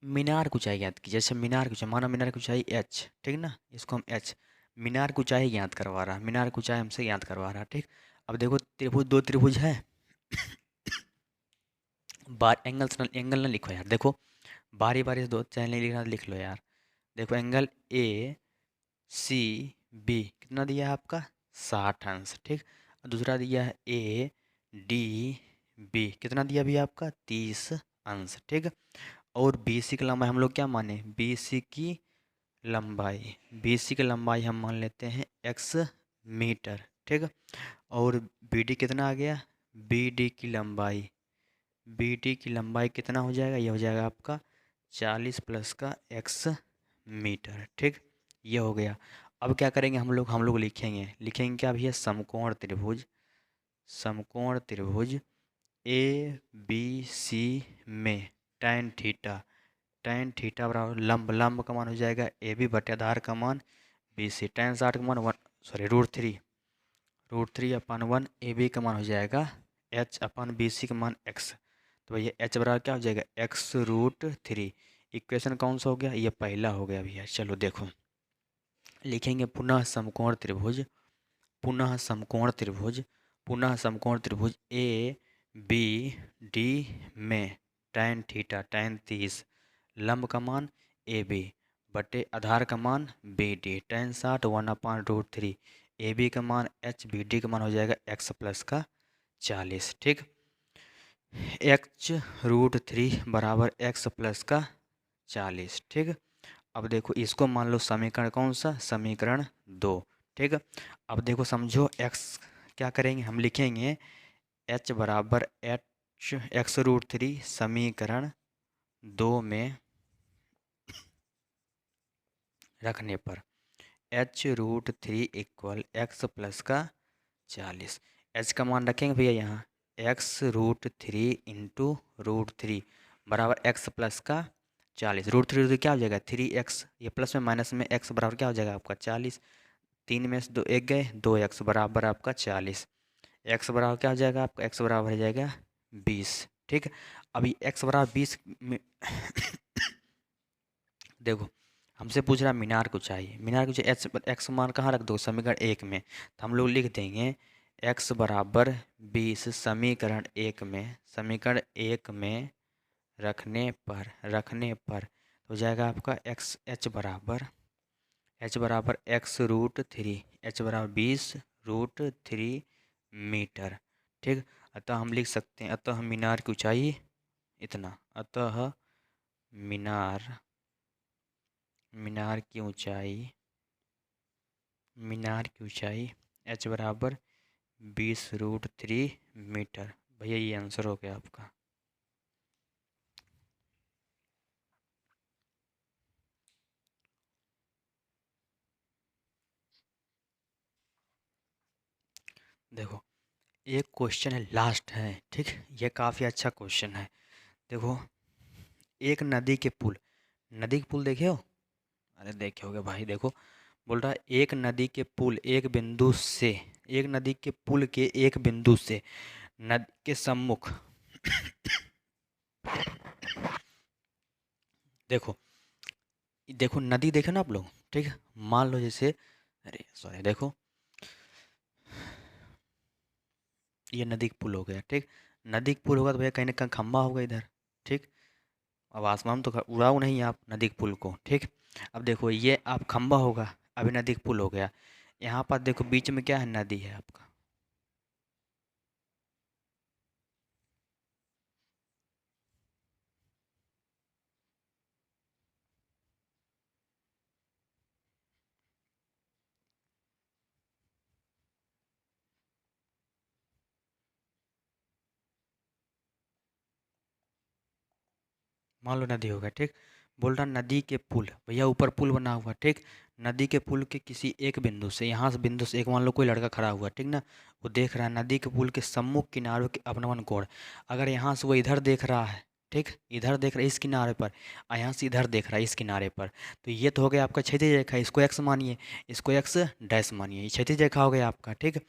मीनार की ऊंचाई ज्ञात की, जैसे मीनार की ऊंचाई, माना मीनार की ऊंचाई h, ठीक ना, इसको हम h, मीनार की ऊंचाई ज्ञात करवा रहा है, मीनार की ऊंचाई हमसे ज्ञात करवा रहा है। ठीक, अब देखो त्रिभुज, दो त्रिभुज है, बार एंगल ना लिखो यार, देखो बारी बारी से दो चाहे नहीं लिखना तो लिख लो यार। देखो एंगल ए सी बी कितना दिया है आपका, 60 अंश। ठीक, और दूसरा दिया है ए डी बी, कितना दिया भी आपका, 30 अंश। ठीक, और बी सी की लंबाई हम लोग क्या माने, बी सी की लंबाई, बी सी की लंबाई हम मान लेते हैं x मीटर। ठीक, और बी डी कितना आ गया, बी डी की लंबाई, बी डी की लंबाई कितना हो जाएगा, ये हो जाएगा आपका 40 प्लस का x मीटर। ठीक, ये हो गया। अब क्या करेंगे हम लोग लिखेंगे क्या भैया, समकोण त्रिभुज ए बी सी में tan थीटा बराबर लंब का मान हो जाएगा ए बी बटे आधार का मान बी सी, tan 60 का मान √3 अपन 1, ए बी का मान हो जाएगा h अपन बी सी का मान x। तो भैया h बराबर क्या हो जाएगा, x√3। इक्वेशन कौन सा हो गया, ये पहला हो गया भैया। चलो देखो लिखेंगे, पुनः समकोण त्रिभुज ए बी डी में tan 30 लंब का मान ए बी बटे आधार का मान B D, tan 60 1/√3, A B का मान h, बी डी का मान हो जाएगा x प्लस का 40। ठीक, x√3 बराबर x प्लस का 40। ठीक, अब देखो इसको मान लो समीकरण कौन सा, समीकरण 2। ठीक, अब देखो समझो x क्या करेंगे, हम लिखेंगे h बराबर x√3 समीकरण 2 में रखने पर h√3 इक्वल x प्लस का 40। h का मान रखेंगे भैया यहाँ x√3 इंटू √3 बराबर x प्लस का 40। √3 तो क्या हो जाएगा 3x, ये प्लस में माइनस में x बराबर क्या हो जाएगा आपका 40। 3 में से 2 एक गए 2x बराबर आपका 40। x बराबर क्या हो जाएगा आपका x बराबर हो जाएगा 20। ठीक है, अभी x बराबर 20 में देखो हमसे पूछ रहा मीनार को चाहिए, मीनार को चाहिए x मान कहाँ रख दो समीकरण 1 में, तो हम लोग लिख देंगे x बराबर 20 समीकरण 1 में, समीकरण 1 में रखने पर हो जाएगा आपका h बराबर x√3, h बराबर 20√3 मीटर। ठीक, अतः हम लिख सकते हैं, अतः मीनार की ऊंचाई इतना, अतः मीनार की ऊंचाई h बराबर 20√3 मीटर। भैया ये आंसर हो गया आपका। देखो एक क्वेश्चन है लास्ट है, ठीक, ये काफ़ी अच्छा क्वेश्चन है। देखो एक नदी के पुल देखे हो, अरे देखे होगे भाई। देखो बोल रहा है एक नदी के पुल के एक बिंदु से नदी के सम्मुख देखो देखो नदी देखे ना आप लोग, ठीक है, मान लो जैसे, अरे सॉरी, देखो ये नदी का पुल हो गया, ठीक, नदी का पुल होगा तो भैया कहीं ना कहीं खंबा होगा इधर, ठीक। अब आसमान में तो उड़ाओ नहीं आप नदी के पुल को, ठीक। अब देखो ये आप खंबा होगा, अभी नदी का पुल हो गया, यहाँ पर देखो बीच में क्या है, नदी है आपका। मान लो नदी होगा, ठीक, बोल रहा नदी के पुल, भैया ऊपर पुल बना हुआ, ठीक, नदी के पुल के किसी एक बिंदु से, यहाँ से बिंदु से एक मान लो कोई लड़का खड़ा हुआ, ठीक ना, वो देख रहा है नदी के पुल के सम्मुख किनारों के अपनवन कोण। अगर यहाँ से वो इधर देख रहा है, ठीक, इधर देख रहा है इस किनारे पर, और यहाँ से इधर देख रहा है इस किनारे पर, तो ये तो हो गया आपका क्षैतिज रेखा, इसको एक्स मानिए, इसको एक्स डैश मानिए, ये क्षैतिज रेखा हो गया आपका, ठीक।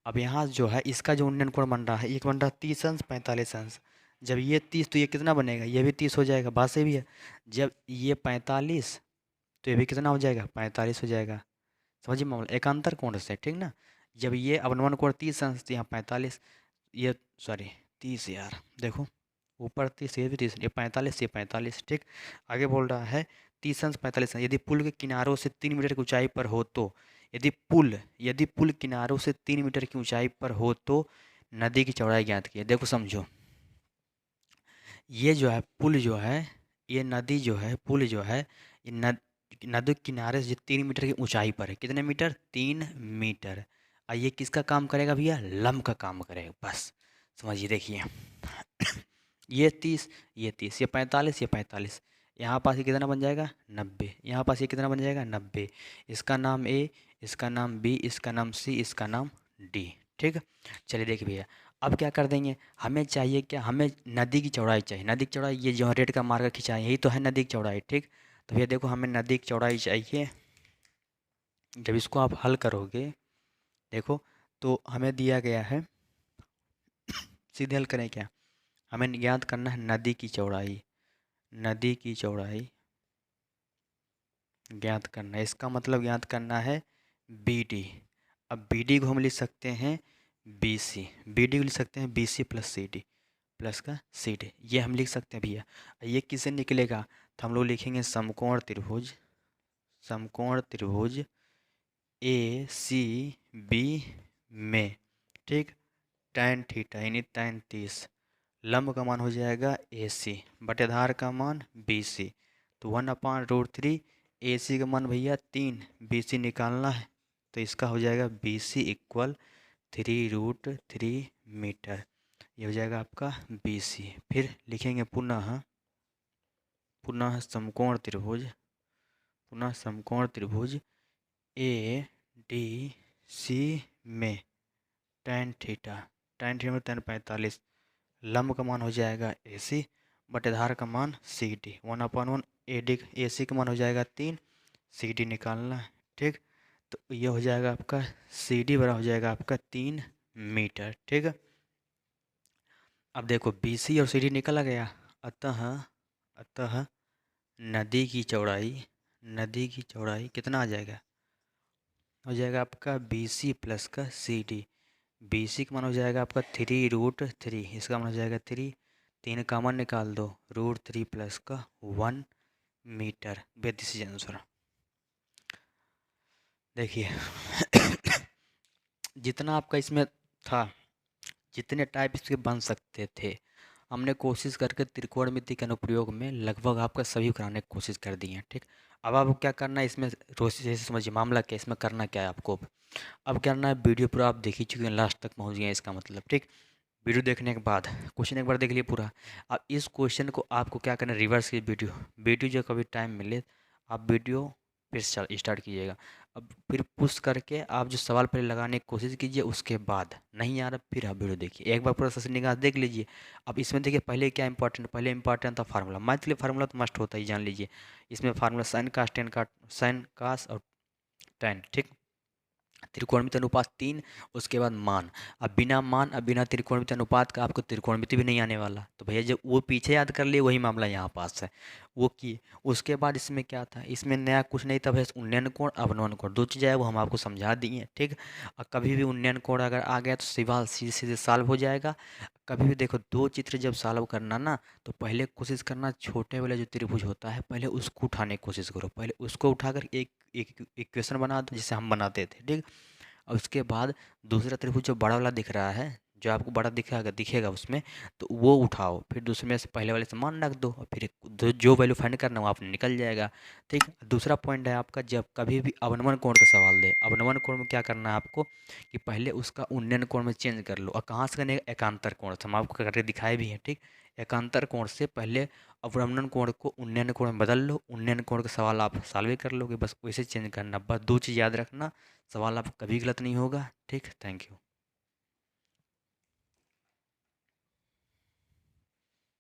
अब यहाँ जो है इसका जो उन्नयन कोण बन रहा है, एक बन रहा है 30 अंश 45 अंश। जब ये 30 तो ये कितना बनेगा, ये भी 30 हो जाएगा, बात सही भी है। जब ये 45 तो ये भी कितना हो जाएगा, 45 हो जाएगा। समझिए मामला एकांतर कोण से, ठीक ना। जब ये अवनमन कोण 30 अंश तो यहाँ 45, ये सॉरी 30 यार, देखो ऊपर 30 ये भी 30, ये 45 ये 45, ठीक। आगे बोल रहा है 30 अंश 45 अंश, यदि पुल के किनारों से 3 मीटर की ऊंचाई पर हो तो, यदि पुल किनारों से 3 मीटर की ऊंचाई पर हो तो नदी की चौड़ाई ज्ञात कीजिए। देखो समझो, ये जो है पुल जो है, ये नदी जो है पुल जो है, ये नदी के किनारे से 3 मीटर की ऊंचाई पर है, कितने मीटर 3 मीटर। और ये किसका काम करेगा भैया, लंब का काम करेगा, बस समझिए। देखिए ये 30 ये 30 ये 45 ये 45, यहाँ पास ये कितना बन जाएगा 90, यहाँ पास ये कितना बन जाएगा 90। इसका नाम ए, इसका नाम बी, इसका नाम सी, इसका नाम डी, ठीक है। चलिए देखिए भैया अब क्या कर देंगे, हमें चाहिए क्या, हमें नदी की चौड़ाई चाहिए, नदी की चौड़ाई, ये जो रेड का मार्कर खिंचा है यही तो है नदी की चौड़ाई, ठीक। तो भैया देखो हमें नदी की चौड़ाई चाहिए, जब इसको आप हल करोगे देखो तो हमें दिया गया है, सीधे हल करें क्या, हमें ज्ञात करना है नदी की चौड़ाई ज्ञात करना है, इसका मतलब ज्ञात करना है बी डी। अब बी डी को हम लिख सकते हैं बी सी, बी डी को लिख सकते हैं B C plus C D plus का सी डी, ये हम लिख सकते हैं भैया। ये किससे निकलेगा, तो हम लोग लिखेंगे समकोण त्रिभुज ए सी बी में, ठीक, tan थीटा यानी tan 30, लंब का मान हो जाएगा ए सी बटे आधार का मान बी सी, तो 1/√3, ए सी का मान भैया 3, बी सी निकालना है, तो इसका हो जाएगा बी सी इक्वल 3√3 मीटर, ये हो जाएगा आपका बी सी। फिर लिखेंगे पुनः समकोण त्रिभुज पुनः समकोण त्रिभुज ए डी सी में tan थीटा, में tan 45, लंब का मान हो जाएगा AC बटेधार का मान CD, 1/1 AD AC का मान हो जाएगा 3, CD निकालना है। ठीक, तो ये हो जाएगा आपका CD बराबर हो जाएगा आपका 3 मीटर। ठीक है, अब देखो BC और CD निकल गया, अतः नदी की चौड़ाई कितना आ जाएगा, हो जाएगा आपका BC प्लस का CD। BC का मान हो जाएगा आपका 3√3, इसका मान हो जाएगा 3, 3 कॉमन निकाल दो, √3 प्लस का 1 metre. By this is answer. देखिए जितना आपका इसमें था, जितने टाइप इसके बन सकते थे, हमने कोशिश करके त्रिकोणमिति के अनुप्रयोग में लगभग आपका सभी कराने की कोशिश कर दी है। ठीक, अब आपको क्या करना है इसमें, रोज जैसे समझिए मामला क्या, इसमें करना क्या है आपको, अब करना है वीडियो पूरा आप देख ही चुके हैं, लास्ट तक पहुंच गए हैं इसका मतलब। ठीक, वीडियो देखने के बाद क्वेश्चन एक बार देख लिए पूरा, अब इस क्वेश्चन को आपको क्या करना है, रिवर्स की वीडियो जो कभी टाइम मिले आप वीडियो फिर स्टार्ट कीजिएगा। अब फिर पुश करके आप जो सवाल पहले लगाने की कोशिश कीजिए, उसके बाद नहीं आ रहा फिर आप वीडियो देखिए, एक बार पूरा से निगाह देख लीजिए। अब इसमें देखिए पहले क्या इंपॉर्टेंट, पहले इंपॉर्टेंट था फार्मूला, मैथ के लिए फार्मूला तो मस्ट होता ही, जान लीजिए। इसमें फार्मूला साइन कास टेन का, साइन कास और टेन। ठीक, त्रिकोणमिति अनुपात 3, उसके बाद मान। अब बिना त्रिकोणमिति अनुपात का आपको त्रिकोणमिति भी नहीं आने वाला, तो भैया जब वो पीछे याद कर लिए वही मामला यहाँ पास है, वो किए। उसके बाद इसमें क्या था, इसमें नया कुछ नहीं था भैया, उन्नयन कोण अवनयन कोण दो चीज़ है, वो हम आपको समझा दिए। ठीक, और कभी भी उन्नयन कोण अगर आ गया तो सवाल सीधे सीधे सॉल्व हो जाएगा। कभी भी देखो दो चित्र जब सॉल्व करना ना, तो पहले कोशिश करना छोटे वाला जो त्रिभुज होता है पहले उसको उठाने की कोशिश करो, पहले उसको उठाकर एक एक इक्वेशन बना दो जैसे हम बनाते थे। ठीक, और उसके बाद दूसरा त्रिभुज जो बड़ा वाला दिख रहा है, जो आपको बड़ा दिखेगा उसमें, तो वो उठाओ, फिर दूसरे में से पहले वाले से मान रख दो, और फिर जो वैल्यू फाइंड करना है वो आपने निकल जाएगा। ठीक, दूसरा पॉइंट है आपका, जब कभी भी अवनमन कोण का सवाल दे, अवनमन कोण में क्या करना है आपको कि पहले उसका उन्नयन कोण में चेंज कर लो, और कहाँ से करने, एकांतर कोण से, हम आपको करके दिखाए भी हैं। ठीक, एकांतर कोण से पहले अवनमन कोण को उन्नयन कोण में बदल लो, उन्नयन कोण का सवाल आप सॉल्व कर लोगे, बस वैसे चेंज करना, बस दो चीज़ याद रखना, सवाल आपका कभी गलत नहीं होगा। ठीक, थैंक यू।